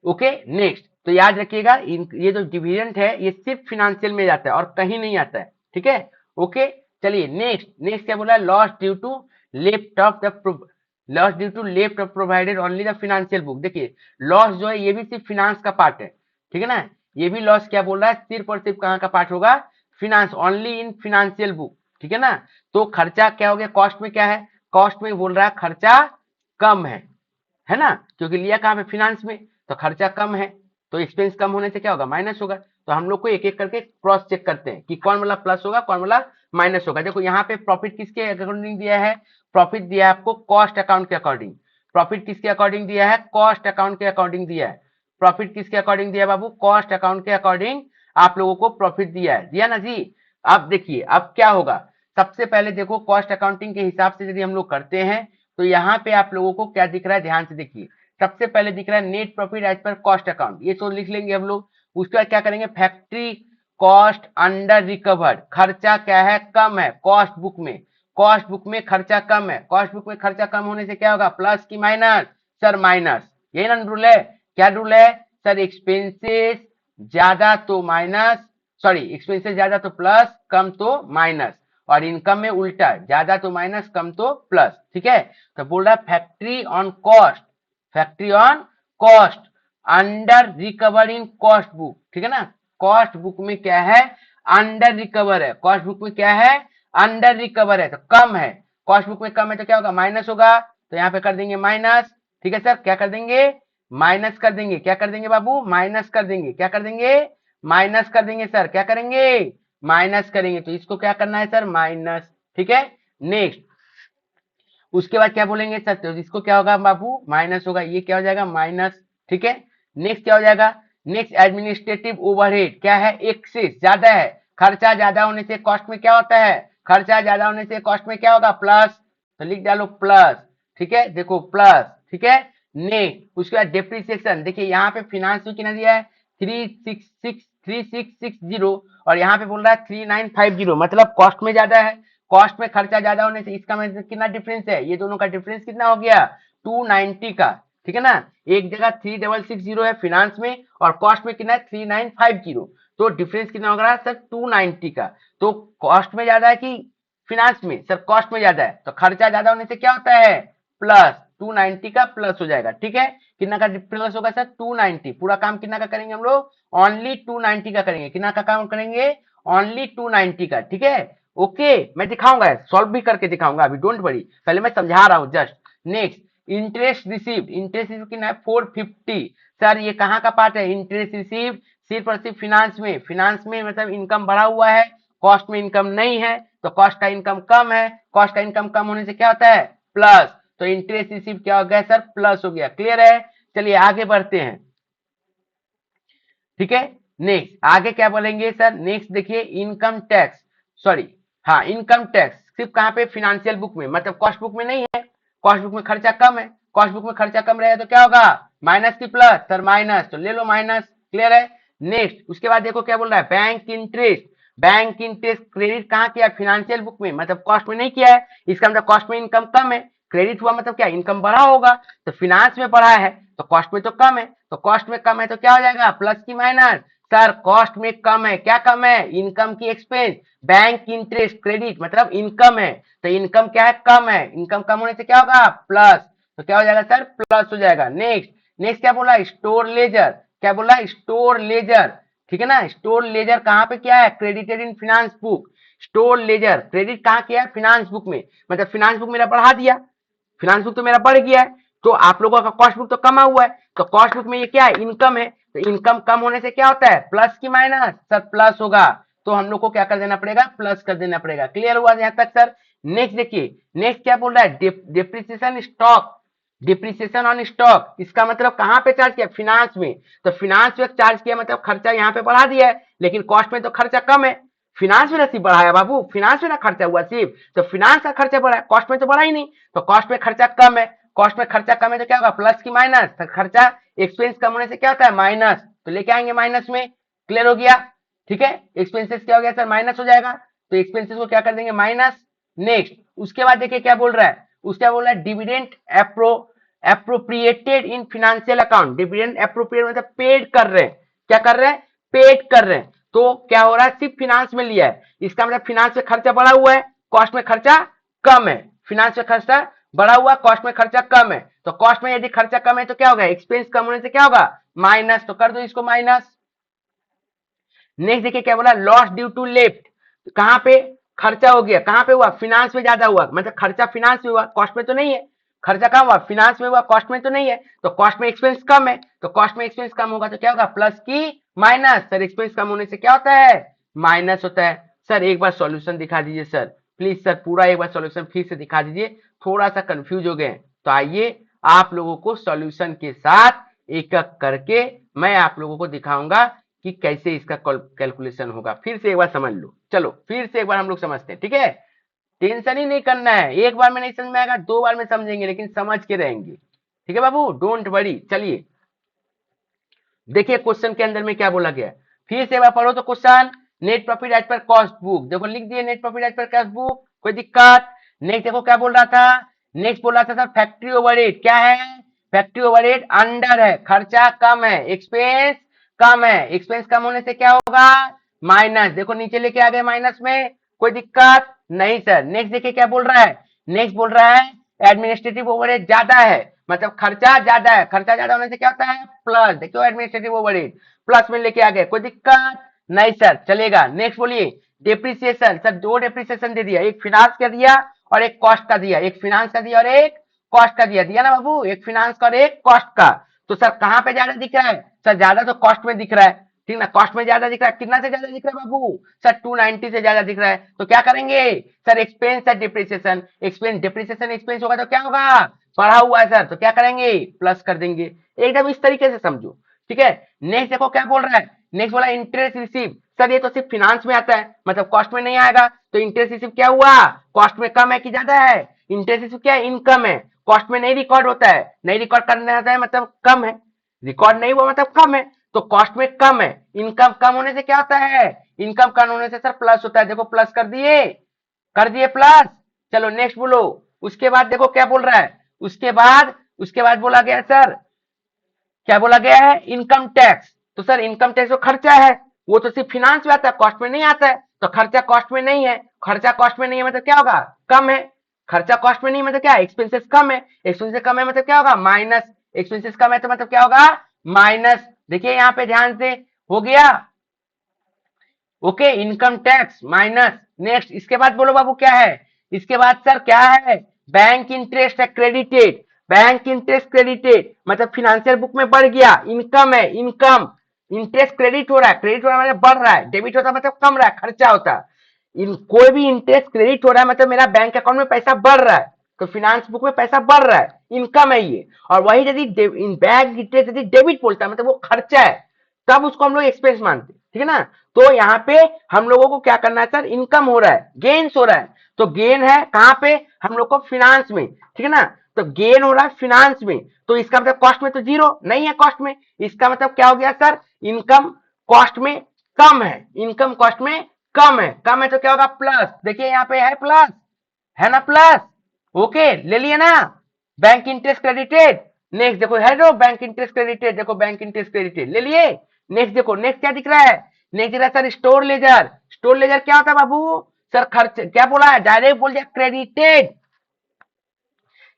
ओके। नेक्स्ट तो याद रखिएगा ये जो डिविडेंड है ये सिर्फ फिनेंशियल में जाता है और कहीं नहीं आता है, ठीक है, ओके। चलिए नेक्स्ट, नेक्स्ट क्या बोला है, loss due to left of the, loss due to left of provided only the financial book, देखिए लॉस जो है ये भी सिर्फ फिनांस का पार्ट है, ठीक है ना, ये भी लॉस क्या बोल रहा है, सिर्फ और सिर्फ कहाँ का पार्ट होगा, finance, only in financial book, ठीक है ना, तो खर्चा क्या हो गया, कॉस्ट में क्या है, कॉस्ट में बोल रहा है खर्चा कम है ना, क्योंकि लिया कहाँ पे फिनांस में, तो खर्चा कम है, तो एक्सपेंस कम होने से क्या होगा, माइनस होगा, तो हम लोग को एक एक करके क्रॉस चेक करते हैं कि कौन वाला प्लस होगा कौन वाला माइनस होगा। देखो यहाँ पे प्रॉफिट किसके अकॉर्डिंग दिया है, प्रॉफिट दिया है आपको कॉस्ट अकाउंट के अकॉर्डिंग, प्रॉफिट किसके अकॉर्डिंग दिया है, कॉस्ट अकाउंट के अकॉर्डिंग दिया है, प्रॉफिट किसके अकॉर्डिंग दिया है बाबू, कॉस्ट अकाउंट के अकॉर्डिंग आप लोगों को प्रॉफिट दिया है, दिया ना जी। अब देखिए अब क्या होगा, सबसे पहले देखो कॉस्ट अकाउंटिंग के हिसाब से यदि हम लोग करते हैं तो यहाँ पे आप लोगों को क्या दिख रहा है, ध्यान से देखिए, सबसे पहले दिख रहा है net profit as per cost account, ये तो लिख लेंगे हम लोग, उसके बाद क्या करेंगे, फैक्ट्री कॉस्ट अंडर रिकवर्ड, खर्चा क्या है कम है कॉस्ट बुक में, कॉस्ट बुक में खर्चा कम है, कॉस्ट बुक में खर्चा कम होने से क्या होगा, प्लस की माइनस, सर माइनस, यही ना रूल है, क्या रूल है सर, एक्सपेंसेस ज्यादा तो माइनस, सॉरी एक्सपेंसेस ज्यादा तो प्लस, कम तो माइनस, और इनकम में उल्टा, ज्यादा तो माइनस, कम तो प्लस। ठीक है, तो बोल रहा है factory on cost, factory on cost under recover in cost book. ठीक है ना, कॉस्ट बुक में क्या है, अंडर रिकवर है, कॉस्ट बुक में क्या है, अंडर रिकवर है, तो कम है, कॉस्ट बुक में कम है तो क्या होगा, माइनस होगा, तो यहाँ पे कर देंगे माइनस। ठीक है सर, क्या कर देंगे, माइनस कर देंगे, क्या कर देंगे बाबू, माइनस कर देंगे, क्या कर देंगे, माइनस कर देंगे सर, क्या करेंगे, माइनस करेंगे, तो इसको क्या करना है सर, माइनस। ठीक है, नेक्स्ट, उसके बाद क्या बोलेंगे सर, तो इसको क्या होगा बाबू, माइनस होगा, ये क्या हो जाएगा, माइनस। ठीक है, नेक्स्ट क्या हो जाएगा, नेक्स्ट एडमिनिस्ट्रेटिव ओवरहेड क्या है, एक्सेस, ज्यादा है, खर्चा ज्यादा होने से कॉस्ट में क्या होता है, खर्चा ज्यादा होने से कॉस्ट में क्या होगा, प्लस, तो लिख डालो प्लस। ठीक है, देखो प्लस। ठीक है, नेक्स्ट उसके बाद डेप्रिसिएशन, देखिए यहाँ पे फिनांस में कितना दिया है, 3660 और यहाँ पे बोल रहा है 3950, मतलब कॉस्ट में ज्यादा है, कॉस्ट में खर्चा ज्यादा होने से इसका मतलब कितना डिफरेंस है, ये दोनों का डिफरेंस कितना हो गया, 290 का। ठीक है ना, एक जगह 3660 है फिनांस में और कॉस्ट में कितना है 3950, तो डिफरेंस कितना होगा सर, 290 का। तो कॉस्ट में ज्यादा है कि फिनांस में, सर कॉस्ट में ज्यादा है, तो खर्चा ज्यादा होने से क्या होता है, प्लस, 290 का प्लस हो जाएगा। ठीक है, कितना का प्लस होगा सर, 290, पूरा काम कितना का करेंगे हम लोग, ओनली 290 का करेंगे, कितना का काम करेंगे, ओनली 290 का। ठीक है, ओके, मैं दिखाऊंगा, सॉल्व भी करके दिखाऊंगा, अभी डोंट वरी, पहले मैं समझा रहा हूं just. Next, interest received, interest receive कितना है, 450, सर ये कहाँ का पार्ट है, इंटरेस्ट रिसीव सिर्फ और सिर्फ फिनांस में, फिनांस में मतलब इनकम बढ़ा हुआ है, कॉस्ट में इनकम नहीं है, तो कॉस्ट का इनकम कम है, कॉस्ट का इनकम कम होने से क्या होता है, प्लस, तो इंटरेस्ट रिसीव क्या हो गया सर, प्लस हो गया। क्लियर है, चलिए आगे बढ़ते हैं। ठीक है, नेक्स्ट आगे क्या बोलेंगे सर, नेक्स्ट देखिए इनकम टैक्स, सॉरी हाँ इनकम टैक्स सिर्फ कहाँ पे, फिनेंशियल बुक में, मतलब कॉस्ट बुक में नहीं है, कॉस्ट बुक में खर्चा कम है, कॉस्ट बुक में खर्चा कम रहेगा तो क्या होगा, माइनस की प्लस, सर माइनस, तो ले लो माइनस। क्लियर है, नेक्स्ट उसके बाद देखो क्या बोल रहा है, bank interest, bank interest credit कहाँ किया, फिनेंशियल बुक में, मतलब कॉस्ट में नहीं किया है, इसका मतलब कॉस्ट में इनकम कम है, क्रेडिट हुआ मतलब क्या, इनकम बढ़ा होगा, तो फिनांस में बढ़ा है तो कॉस्ट में तो कम है, तो कॉस्ट में कम है तो क्या हो जाएगा, प्लस की माइनस, सर कॉस्ट में कम है, क्या कम है, इनकम की एक्सपेंस, बैंक इंटरेस्ट क्रेडिट मतलब इनकम है, तो इनकम क्या है, कम है, इनकम कम होने से क्या होगा, प्लस, तो क्या हो जाएगा सर, प्लस हो जाएगा। नेक्स्ट, नेक्स्ट क्या बोला, स्टोर लेजर, क्या बोला, स्टोर लेजर। ठीक है ना, स्टोर लेजर कहाँ पे क्या है, credited in finance book, store laser credit कहाँ किया है, फिनांस बुक में, मतलब फिनांस बुक मेरा बढ़ा दिया, फिनांस बुक तो मेरा बढ़ गया है, तो आप लोगों का कॉस्ट बुक तो कमा हुआ है, तो कॉस्ट बुक में ये क्या है, इनकम है, तो इनकम कम होने से क्या होता है, प्लस की माइनस, सर प्लस होगा, तो हम लोग को क्या कर देना पड़ेगा, प्लस कर देना पड़ेगा। क्लियर हुआ यहाँ तक सर। नेक्स्ट देखिए, नेक्स्ट क्या बोल रहा है, depreciation stock, depreciation on stock, इसका मतलब कहाँ पे चार्ज किया, फिनांस में, तो फिनांस में चार्ज किया मतलब खर्चा यहाँ पे बढ़ा दिया है, लेकिन कॉस्ट में तो खर्चा कम है, फिनांस में ना सिर्फ बढ़ाया बाबू, फिनांस में ना खर्चा हुआ सिर्फ, तो फिनांस का खर्चा बढ़ा है, कॉस्ट में तो बढ़ा ही नहीं, तो कॉस्ट में खर्चा कम है, कॉस्ट में खर्चा कम है तो क्या होगा, प्लस की माइनस, तो खर्चा एक्सपेंस कम होने से क्या होता है, माइनस, तो लेके आएंगे माइनस में। क्लियर हो गया, ठीक है, एक्सपेंसेस क्या हो गया सर, माइनस हो जाएगा, तो एक्सपेंसेस को क्या कर देंगे, माइनस। नेक्स्ट उसके बाद देखिए क्या बोल रहा है, उसका बोल रहा है डिविडेंड एप्रोप्रिएटेड इन फिनेंशियल अकाउंट, डिविडेंड एप्रोप्रिएट मतलब पेड कर रहे हैं, क्या कर रहे हैं, पेड कर रहे हैं, तो क्या हो रहा है, सिर्फ फिनांस में लिया है, इसका मतलब फिनांस में खर्चा बढ़ा हुआ है, कॉस्ट में खर्चा कम है, फिनांस में खर्चा बढ़ा हुआ, कॉस्ट में खर्चा कम है, तो कॉस्ट में यदि खर्चा कम है तो क्या होगा, एक्सपेंस कम होने से क्या होगा, माइनस, तो कर दो इसको माइनस। नेक्स्ट देखिए क्या बोला, लॉस ड्यू टू लेफ्ट, कहां पे खर्चा हो गया, कहां पे हुआ, फिनांस में ज्यादा हुआ, मतलब खर्चा फिनांस में हुआ, कॉस्ट में तो नहीं है, खर्चा कहाँ हुआ, फिनांस में हुआ, कॉस्ट में तो नहीं है, तो कॉस्ट में एक्सपेंस कम है, तो कॉस्ट में एक्सपेंस कम होगा तो क्या होगा, प्लस की माइनस, सर एक्सपेंस कम होने से क्या होता है, माइनस होता है। सर एक बार सॉल्यूशन दिखा दीजिए सर, प्लीज सर पूरा एक बार सॉल्यूशन फिर से दिखा दीजिए, थोड़ा सा कंफ्यूज हो गए, तो आइए आप लोगों को सॉल्यूशन के साथ एक एक करके मैं आप लोगों को दिखाऊंगा कि कैसे इसका कैलकुलेशन होगा, फिर से एक बार समझ लो, चलो फिर से एक बार हम लोग समझते हैं। ठीक है, टेंशन ही नहीं करना है, एक बार में नहीं समझ में आएगा, दो बार में समझेंगे, लेकिन समझ के रहेंगे। ठीक है बाबू, डोंट वरी। चलिए देखिए क्वेश्चन के अंदर में क्या बोला गया, फिर से एक बार पढ़ो तो question, net profit as per cost book, देखो लिख दिए net profit as per cost book, कोई दिक्कत। नेक्स्ट देखो क्या बोल रहा था, नेक्स्ट बोल रहा था सर फैक्ट्री ओवरहेड क्या है, फैक्ट्री ओवरहेड अंडर है, खर्चा कम है, एक्सपेंस कम है, एक्सपेंस कम होने से क्या होगा, माइनस, देखो नीचे लेके आ गए माइनस में, कोई दिक्कत नहीं सर। नेक्स्ट देखिए क्या बोल रहा है, नेक्स्ट बोल रहा है एडमिनिस्ट्रेटिव ओवरहेड ज्यादा है, मतलब खर्चा ज्यादा है, खर्चा ज्यादा होने से क्या होता है प्लस, देखो एडमिनिस्ट्रेटिव ओवरहेड प्लस में लेके आ गए, कोई दिक्कत नहीं सर, चलेगा। नेक्स्ट बोलिए डेप्रिसिएशन, सर दो डेप्रिसिएशन दे दिया, एक फिनांस का दिया और एक कॉस्ट का दिया, एक फिनांस का दिया और एक कॉस्ट का दिया, दिया ना बाबू, एक फिनांस का और एक कॉस्ट का। तो सर कहां पे ज्यादा दिख रहा है, सर ज्यादा तो कॉस्ट में दिख रहा है, ठीक ना, कॉस्ट में ज्यादा दिख रहा है, कितना से ज्यादा दिख रहा है बाबू, सर 290 से ज्यादा दिख रहा है, तो क्या करेंगे sir expense sir depreciation, expense depreciation expense होगा तो क्या होगा बढ़ा हुआ है सर, तो क्या करेंगे प्लस कर देंगे, एकदम इस तरीके से समझो, ठीक है। नेक्स्ट देखो क्या बोल रहा है, नेक्स्ट बोला इंटरेस्ट रिसीव, सर ये तो सिर्फ फिनांस में आता है, मतलब कॉस्ट में नहीं आएगा, तो इंटरेस्ट रिसीव क्या हुआ कॉस्ट में कम है कि ज्यादा है, इंटरेस्ट रिसीव क्या है इनकम है, कॉस्ट में नहीं रिकॉर्ड होता है, नहीं रिकॉर्ड करने आता है मतलब कम है, रिकॉर्ड नहीं हुआ मतलब कम है, तो कॉस्ट में कम है, इनकम कम होने से क्या होता है, इनकम कम होने से सर प्लस होता है, देखो प्लस कर दिए प्लस। चलो नेक्स्ट बोलो, उसके बाद देखो क्या बोल रहा है, उसके बाद बोला गया सर, क्या बोला गया है इनकम टैक्स, तो सर इनकम टैक्स तो खर्चा है, वो तो सिर्फ फिनांस में आता है कॉस्ट में नहीं आता है, तो खर्चा कॉस्ट में नहीं है, खर्चा कॉस्ट में नहीं है मतलब क्या होगा कम है, खर्चा कॉस्ट में नहीं मतलब क्या एक्सपेंसेस कम है, एक्सपेंसेस कम है मतलब क्या होगा माइनस, एक्सपेंसेस कम है तो मतलब क्या होगा माइनस, देखिए यहाँ पे ध्यान से, हो गया okay, income tax minus. Next इसके बाद बोलो बाबू क्या है, इसके बाद सर क्या है बैंक इंटरेस्ट है क्रेडिटेड, बैंक इंटरेस्ट क्रेडिटेड मतलब फिनेंशियल बुक में बढ़ गया, इनकम है इनकम, इंटरेस्ट क्रेडिट हो रहा है, क्रेडिट हो रहा है मतलब बढ़ रहा है, डेबिट होता है मतलब कम रहा है खर्चा होता है, इन कोई भी इंटरेस्ट क्रेडिट हो रहा है मतलब मेरा बैंक अकाउंट में पैसा बढ़ रहा है, तो फिनेंस बुक में पैसा बढ़ रहा है, इनकम है ये, और वही यदि बैंक इंटरेस्ट यदि डेबिट बोलता है मतलब वो खर्चा है, तब उसको हम लोग एक्सपेंस मानते हैं, ठीक है ना। तो यहाँ पे हम लोगों को क्या करना है सर, इनकम हो रहा है गेन्स हो रहा है, तो गेन है कहाँ पे हम लोग को फिनांस में, ठीक है ना, तो गेन हो रहा है फिनांस में, तो इसका मतलब कॉस्ट में तो जीरो नहीं है, कॉस्ट में, इसका मतलब क्या हो गया सर इनकम कॉस्ट में कम है, इनकम कॉस्ट में कम है तो क्या होगा प्लस, देखिए यहाँ पे है प्लस, है ना प्लस, ओके ले लिए ना, बैंक इंटरेस्ट क्रेडिटेड। नेक्स्ट देखो है जो बैंक इंटरेस्ट क्रेडिटेड, देखो बैंक इंटरेस्ट क्रेडिटेड ले लिए। नेक्स्ट देखो नेक्स्ट क्या दिख रहा है, नेक्स्ट दिख रहा है sir store laser, store laser क्या होता है बाबू, सर खर्च क्या बोला है डायरेक्ट बोल दिया credited,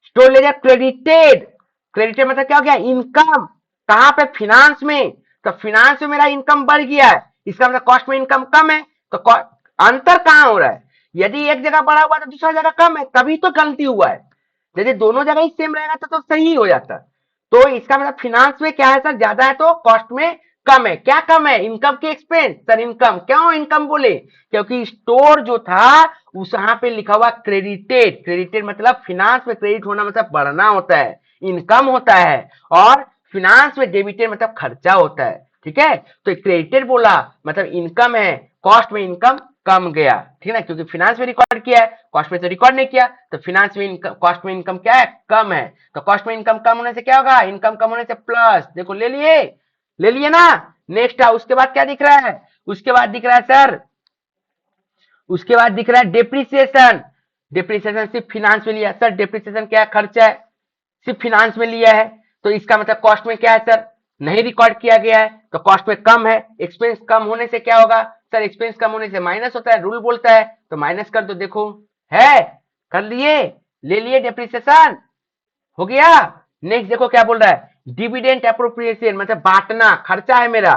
store laser credited, credited मतलब क्या हो गया इनकम, कहां पे फिनांस में, तो फिनांस में मेरा इनकम बढ़ गया है, इसका मतलब कॉस्ट में इनकम कम है, तो अंतर कहां हो रहा है, यदि एक जगह बढ़ा हुआ तो दूसरा जगह कम है, तभी तो गलती हुआ है, यदि दोनों जगह ही सेम रहेगा तो सही हो जाता, तो इसका मतलब फिनांस में क्या है सर ज्यादा है तो कॉस्ट में कम है, क्या कम है इनकम के एक्सपेंस, सर इनकम, क्यों इनकम बोले क्योंकि स्टोर जो था उस यहाँ पे लिखा हुआ क्रेडिटेड, क्रेडिटेड मतलब फिनांस में क्रेडिट होना मतलब बढ़ना होता है, इनकम होता है, और फिनांस में डेबिटेड मतलब खर्चा होता है, ठीक है, तो क्रेडिटेड बोला मतलब इनकम है, कॉस्ट में इनकम कम गया, ठीक है ना, क्योंकि फिनांस में रिकॉर्ड किया है कॉस्ट में तो रिकॉर्ड नहीं किया, तो फिनांस में इनकम कॉस्ट में इनकम क्या है कम है, तो कॉस्ट में इनकम कम होने से क्या होगा इनकम कम होने से प्लस, देखो ले लिए ना। नेक्स्ट है उसके बाद क्या दिख रहा है, उसके बाद दिख रहा है सर, उसके बाद दिख रहा है डेप्रिसिएशन, डेप्रिसिएशन सिर्फ फिनांस में लिया, सर डेप्रिसिएशन क्या है खर्चा है, सिर्फ फिनांस में लिया है, तो इसका मतलब कॉस्ट में क्या है सर नहीं रिकॉर्ड किया गया है, तो कॉस्ट में कम है, एक्सपेंस कम होने से क्या होगा सर, एक्सपेंस कम होने से माइनस होता है, रूल बोलता है, तो माइनस कर दो, देखो है कर लिए, ले लिए डेप्रिसिएशन, हो गया। नेक्स्ट देखो क्या बोल रहा है डिविडेंड अप्रोप्रिएशन मतलब बांटना, खर्चा है मेरा,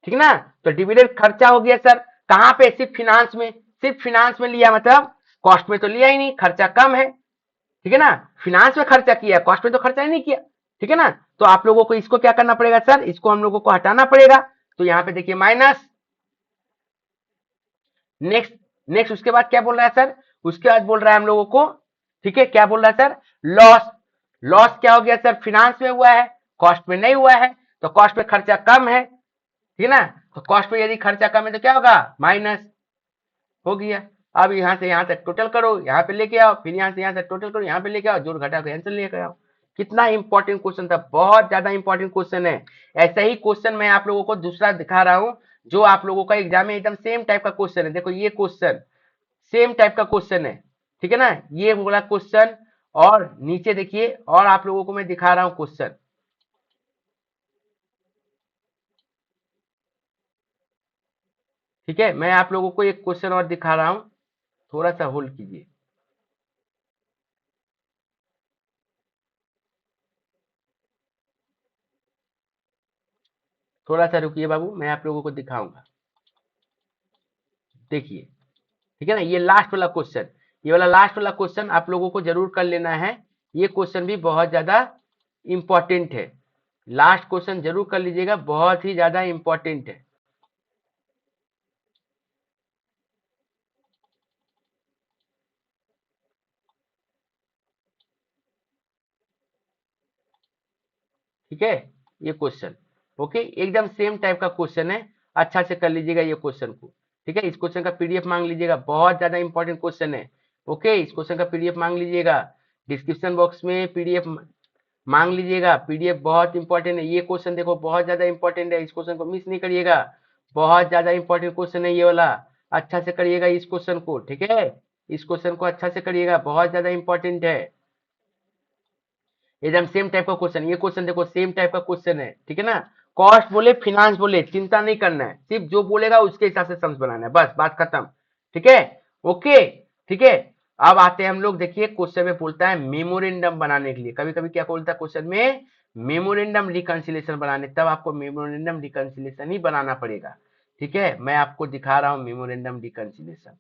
ठीक है ना, तो डिविडेंड खर्चा हो गया सर, कहां पे सिर्फ फिनांस में, सिर्फ फिनांस में लिया मतलब कॉस्ट में तो लिया ही नहीं, खर्चा कम है, ठीक है ना, फिनांस में खर्चा किया कॉस्ट में तो खर्चा ही नहीं किया, ठीक है ना, तो आप लोगों को इसको क्या करना पड़ेगा सर, इसको हम लोगों को हटाना पड़ेगा, तो यहाँ पे देखिए माइनस। नेक्स्ट नेक्स्ट उसके बाद क्या बोल रहा है सर, उसके बाद बोल रहा है हम लोगों को, ठीक है क्या बोल रहा है सर लॉस, लॉस क्या हो गया सर फिनांस में हुआ है कॉस्ट में नहीं हुआ है, तो कॉस्ट में खर्चा कम है, ठीक है ना, तो कॉस्ट में यदि खर्चा कम है तो क्या होगा माइनस, हो गया। अब यहां से यहां तक टोटल करो, यहाँ पे लेके आओ, फिर यहाँ से यहाँ तक टोटल करो, यहाँ पे लेके आओ, जोड़ घटा के आंसर लेके आओ, कितना इंपॉर्टेंट क्वेश्चन था, बहुत ज्यादा इंपॉर्टेंट क्वेश्चन है। ऐसा ही क्वेश्चन मैं आप लोगों को दूसरा दिखा रहा हूँ, जो आप लोगों का एग्जाम में एकदम सेम टाइप का क्वेश्चन है, देखो ये क्वेश्चन सेम टाइप का क्वेश्चन है, ठीक है ना, ये बोला क्वेश्चन, और नीचे देखिए और आप लोगों को मैं दिखा रहा हूँ क्वेश्चन, ठीक है, मैं आप लोगों को एक क्वेश्चन और दिखा रहा हूँ, थोड़ा सा होल्ड कीजिए, थोड़ा सा रुकिए बाबू, मैं आप लोगों को दिखाऊंगा। देखिए, ठीक है ना, ये लास्ट वाला क्वेश्चन, ये वाला लास्ट वाला क्वेश्चन आप लोगों को जरूर कर लेना है। ये क्वेश्चन भी बहुत ज्यादा इंपॉर्टेंट है, लास्ट क्वेश्चन जरूर कर लीजिएगा, बहुत ही ज्यादा इंपॉर्टेंट है। ठीक है, ये क्वेश्चन ओके, एकदम सेम टाइप का क्वेश्चन है, अच्छा से कर लीजिएगा ये क्वेश्चन को। ठीक है, इस क्वेश्चन का पीडीएफ मांग लीजिएगा, बहुत ज्यादा इंपॉर्टेंट क्वेश्चन है। ओके, इस क्वेश्चन का पीडीएफ मांग लीजिएगा, डिस्क्रिप्शन बॉक्स में पीडीएफ मांग लीजिएगा, पीडीएफ बहुत इंपॉर्टेंट है। ये क्वेश्चन देखो बहुत ज्यादा इंपॉर्टेंट है, इस क्वेश्चन को मिस नहीं करिएगा, बहुत ज्यादा इंपॉर्टेंट क्वेश्चन है ये वाला, अच्छा से करिएगा इस क्वेश्चन को। ठीक है, इस क्वेश्चन को अच्छा से करिएगा, बहुत ज्यादा इंपॉर्टेंट है, एकदम सेम टाइप का क्वेश्चन। ये क्वेश्चन देखो सेम टाइप का क्वेश्चन है, ठीक है ना, कॉस्ट बोले फिनांस बोले चिंता नहीं करना है, सिर्फ जो बोलेगा उसके हिसाब से सम्स बनाना है, बस बात खत्म। ठीक है, ओके, ठीक है। अब आते हैं हम लोग, देखिए क्वेश्चन में बोलता है मेमोरेंडम बनाने के लिए, कभी कभी क्या बोलता है क्वेश्चन में, मेमोरेंडम रिकंसिलेशन बनाने, तब आपको मेमोरेंडम रिकंसिलेशन ही बनाना पड़ेगा। ठीक है, मैं आपको दिखा रहा हूं मेमोरेंडम रिकंसिलेशन,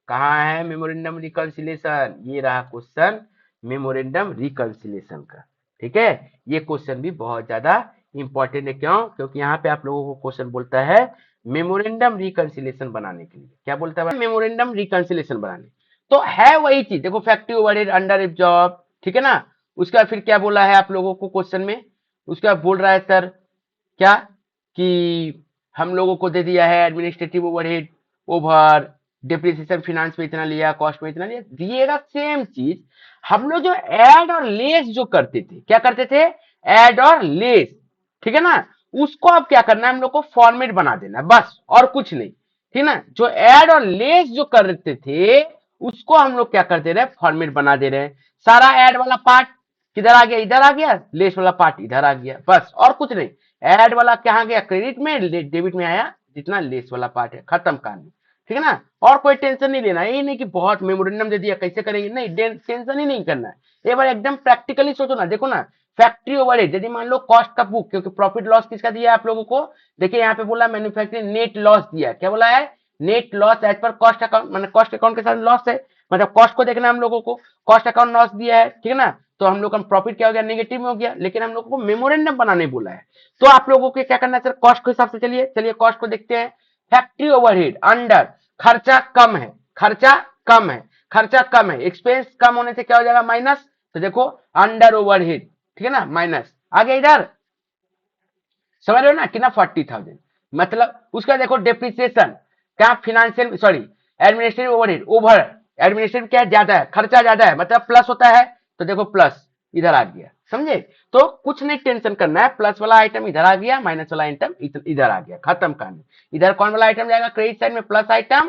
कहाँ है मेमोरेंडम रिकंसिलेशन, ये रहा क्वेश्चन मेमोरेंडम रिकंसिलेशन का। ठीक है, ये क्वेश्चन भी बहुत ज्यादा इंपॉर्टेंट है, क्यों, क्योंकि यहाँ पे आप लोगों को क्वेश्चन बोलता है मेमोरेंडम रिकंसिलेशन बनाने के लिए, क्या बोलता है मेमोरेंडम रिकंसिलेशन बनाने, तो है वही चीज, देखो फैक्ट्री ओवरहेड अंडर एब्जॉर्ब, ठीक है ना। उसका फिर क्या बोला है आप लोगों को क्वेश्चन में, उसका बोल रहा है सर क्या, कि हम लोगों को दे दिया है administrative overhead over depreciation, finance में इतना लिया, कॉस्ट में इतना लिया, दिएगा सेम चीज। हम लोग जो ऐड और लेस जो करते थे, क्या करते थे, ऐड और लेस, ठीक है ना, उसको अब क्या करना है, हम लोग को फॉर्मेट बना देना है, बस और कुछ नहीं। ठीक ना, जो ऐड और लेस जो करते थे उसको हम लोग क्या कर दे रहे हैं, फॉर्मेट बना दे रहे हैं। सारा ऐड वाला पार्ट किधर आ गया, इधर आ गया, लेस वाला पार्ट इधर आ गया, बस और कुछ नहीं। ऐड वाला कहाँ गया, क्रेडिट में, डेबिट में आया, जितना लेस वाला पार्ट है, खत्म कहानी। ठीक है ना, और कोई टेंशन नहीं लेना, ये नहीं कि बहुत मेमोरेंडम दे दिया कैसे करेंगे, नहीं, टेंशन ही नहीं करना है, एक बार एकदम प्रैक्टिकली सोचो ना। देखो ना, फैक्ट्री ओवरहेड, यदि मान लो कॉस्ट का बुक, क्योंकि प्रॉफिट लॉस किसका दिया है आप लोगों को, देखिए यहाँ पे बोला मैन्युफैक्चरिंग नेट लॉस दिया है, क्या बोला है, net loss as per cost account, मतलब कॉस्ट अकाउंट के साथ लॉस है, मतलब कॉस्ट को देखना है हम लोगों को, कॉस्ट अकाउंट लॉस दिया है, ठीक है ना, तो हम लोग का प्रॉफिट क्या हो गया, नेगेटिव में हो गया, लेकिन हम लोगों को मेमोरेंडम बनाने बोला है। तो आप लोगों को क्या करना है सर, कॉस्ट के हिसाब से चलिए, चलिए कॉस्ट को देखते हैं। फैक्ट्री ओवरहेड अंडर, खर्चा कम है, खर्चा कम है, खर्चा कम है, एक्सपेंस कम होने से क्या हो जाएगा, माइनस, तो देखो अंडर ओवरहेड, ठीक है ना, माइनस आ गया इधर, समझ रहे हो ना, कितना 40,000, मतलब उसका देखो डेप्रिसिएशन, क्या financial sorry administrative overhead over, administrative क्या है, ज्यादा है, खर्चा ज्यादा है, मतलब प्लस होता है, तो देखो प्लस इधर आ गया, समझे, तो कुछ नहीं टेंशन करना है, प्लस वाला आइटम इधर आ गया, माइनस वाला आइटम इधर आ गया, खत्म कहानी। इधर कौन वाला आइटम जाएगा, क्रेडिट साइड में प्लस आइटम,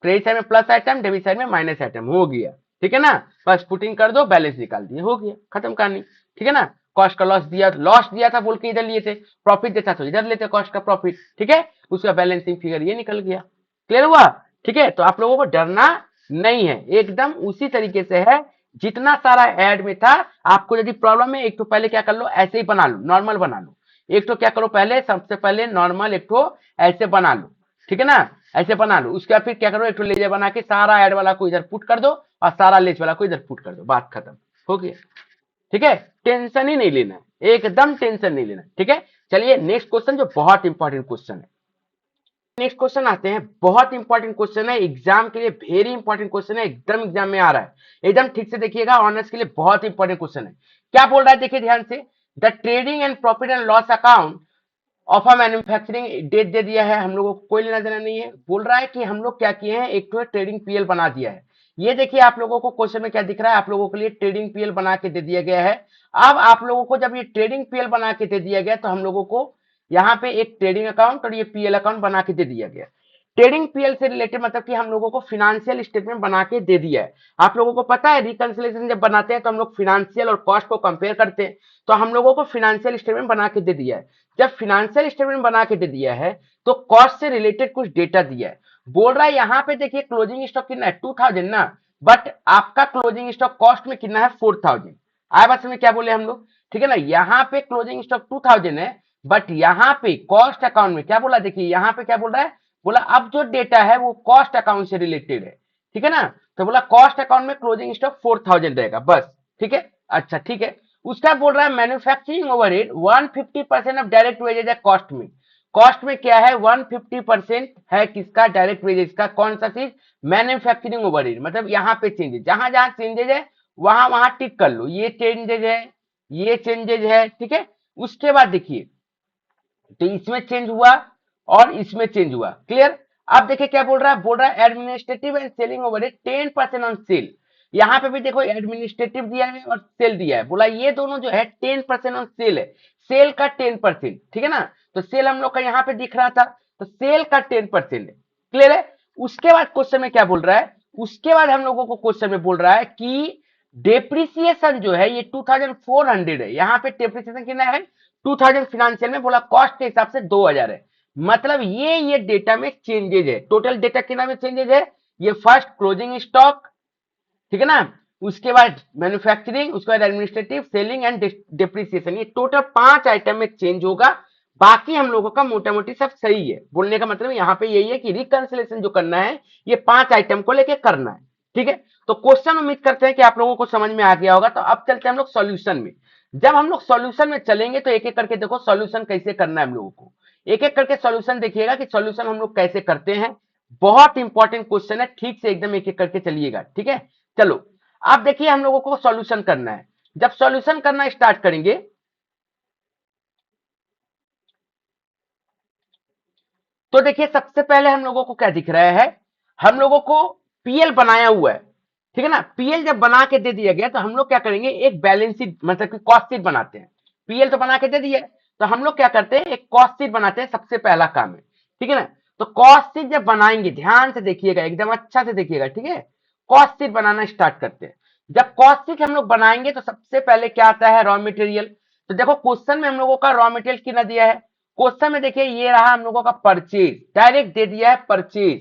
क्रेडिट साइड में प्लस आइटम, डेबिट साइड में माइनस आइटम, हो गया। ठीक है ना, बस पुटिंग कर दो, बैलेंस निकाल दिए, हो गया, खत्म कहानी। ठीक है ना, कॉस्ट का लॉस दिया था बोल के इधर लिए थे, प्रॉफिट देता तो इधर लेते कॉस्ट का प्रॉफिट, ठीक है, उसका बैलेंसिंग फिगर ये निकल गया, क्लियर हुआ। ठीक है, तो आप लोगों को डरना नहीं है, एकदम उसी तरीके से है जितना सारा ऐड में था। आपको यदि प्रॉब्लम है, एक तो पहले क्या कर लो, ऐसे ही बना लो, नॉर्मल बना लो, एक तो क्या करो पहले, सबसे पहले नॉर्मल एक तो ऐसे बना लो, ठीक है ना, ऐसे बना लो, उसके बाद फिर क्या करो, एक तो लेजर बना के सारा ऐड वाला को इधर पुट कर दो और सारा लेस वाला को इधर पुट कर दो, बात खत्म, हो गया। ठीक है, टेंशन ही नहीं लेना है, एकदम टेंशन नहीं लेना, ठीक है। चलिए नेक्स्ट क्वेश्चन, जो बहुत इंपॉर्टेंट क्वेश्चन है, नेक्स्ट क्वेश्चन आते हैं, बहुत इंपॉर्टेंट क्वेश्चन है, एग्जाम के लिए वेरी इंपॉर्टेंट क्वेश्चन है, एकदम एग्जाम में आ रहा है, एकदम ठीक से देखिएगा, ऑनर्स के लिए बहुत इंपॉर्टेंट क्वेश्चन है। क्या बोल रहा है, देखिए ध्यान से, the trading and profit and loss account of a manufacturing date दे दिया है, हम लोगों को कोई लेना देना नहीं है, बोल रहा है कि हम लोग क्या किए हैं, एक तो ट्रेडिंग पीएल बना दिया है। ये देखिए आप लोगों को क्वेश्चन में क्या दिख रहा है, आप लोगों के लिए ट्रेडिंग पीएल बना के दे दिया गया है। अब आप लोगों को जब ये ट्रेडिंग पीएल बना के दे दिया गया, तो हम लोगों को यहाँ पे एक ट्रेडिंग अकाउंट और ये पीएल अकाउंट बना के दे दिया गया। ट्रेडिंग पीएल से रिलेटेड मतलब कि हम लोगों को फिनेंशियल स्टेटमेंट बना के दे दिया है। आप लोगों को पता है रिकंसिलिएशन जब बनाते हैं तो हम लोग फिनेंशियल और कॉस्ट को कंपेयर करते हैं, तो हम लोगों को फिनेंशियल स्टेटमेंट बना के दे दिया है। जब फिनेंशियल स्टेटमेंट बना के दे दिया है तो कॉस्ट से रिलेटेड कुछ डेटा दिया है, बोल रहा है यहाँ पे देखिए क्लोजिंग स्टॉक कितना है 2000 ना, बट आपका क्लोजिंग स्टॉक कॉस्ट में कितना है 4000। आया बात समझ क्या बोले हम लोग, ठीक है ना। यहाँ पे क्लोजिंग स्टॉक 2000 है, बट यहाँ पे कॉस्ट अकाउंट में क्या बोला, देखिए यहाँ पे क्या बोल रहा है, बोला अब जो डेटा है वो कॉस्ट अकाउंट से रिलेटेड है, ठीक है ना। तो बोला कॉस्ट अकाउंट में क्लोजिंग स्टॉक 4000 रहेगा बस, ठीक है। अच्छा ठीक है, उसका बोल रहा है manufacturing overhead 150% of direct wages है कॉस्ट में। कॉस्ट में क्या है 150% है किसका, डायरेक्ट वेजेस का। कौन सा चीज, मैन्युफैक्चरिंग ओवरहेड, मतलब यहाँ पे चेंजेस, जहां जहां चेंजेस है वहां वहां टिक कर लो, ये चेंजेस है, ये चेंजेस है, ठीक है। उसके बाद देखिए तो इसमें चेंज हुआ और इसमें चेंज हुआ, क्लियर। अब देखिए क्या बोल रहा है, बोल रहा है administrative and selling overhead 10% on sale. यहाँ पे भी देखो एडमिनिस्ट्रेटिव दिया है और सेल दिया है, बोला ये दोनों जो है 10% ऑन सेल है, सेल का 10%, ठीक है ना। तो सेल हम लोग का यहाँ पे दिख रहा था, तो सेल का 10% है, क्लियर है। उसके बाद क्वेश्चन में क्या बोल रहा है, उसके बाद हम लोगों को क्वेश्चन में बोल रहा है कि डेप्रिसिएशन जो है ये 2400 है, यहाँ पे डेप्रिसिएशन कितना है 2000 फिनेंशियल में, बोला कॉस्ट के हिसाब से 2000 है। मतलब ये डेटा में चेंजेज है, टोटल डेटा कितना में चेंजेज है, ये फर्स्ट क्लोजिंग स्टॉक, ठीक है ना, उसके बाद मैन्युफैक्चरिंग, उसके बाद एडमिनिस्ट्रेटिव, सेलिंग एंड डिप्रिसिएशन, ये टोटल 5 आइटम में चेंज होगा। बाकी हम लोगों का मोटा मोटी सब सही है। बोलने का मतलब यहाँ पे यही है कि रिकंसिलेशन जो करना है ये 5 आइटम को लेके करना है, ठीक है। तो क्वेश्चन उम्मीद करते हैं कि आप लोगों को समझ में आ गया होगा। तो अब चलते हैं हम लोग सॉल्यूशन में। जब हम लोग सॉल्यूशन में चलेंगे तो एक एक करके देखो सॉल्यूशन कैसे करना है हम लोगों को, एक एक करके सॉल्यूशन देखिएगा कि सॉल्यूशन हम लोग कैसे करते हैं। बहुत इंपॉर्टेंट क्वेश्चन है, ठीक से एकदम एक एक करके चलिएगा, ठीक है। चलो अब देखिए हम लोगों को सॉल्यूशन करना है। जब सॉल्यूशन करना स्टार्ट करेंगे तो देखिए सबसे पहले हम लोगों को क्या दिख रहा है, हम लोगों को पीएल बनाया हुआ है, ठीक है ना। पीएल जब बना के दे दिया गया तो हम लोग क्या करेंगे, एक बैलेंस शीट मतलब कि कॉस्ट शीट बनाते हैं। पीएल तो बना के दे दिया, तो हम लोग क्या करते हैं एक कॉस्ट शीट बनाते हैं, सबसे पहला काम है, ठीक है ना। तो कॉस्ट शीट जब बनाएंगे ध्यान से देखिएगा, एकदम अच्छा से देखिएगा, ठीक है। कॉस्ट शीट बनाना स्टार्ट करते हैं। जब कॉस्ट शीट हम लोग बनाएंगे तो सबसे पहले क्या आता है, रॉ मटेरियल। तो देखो क्वेश्चन में हम लोगों का रॉ मटेरियल कितना दिया है, क्वेश्चन में देखिए ये रहा हम लोगों का परचेज, डायरेक्ट दे दिया है परचेज।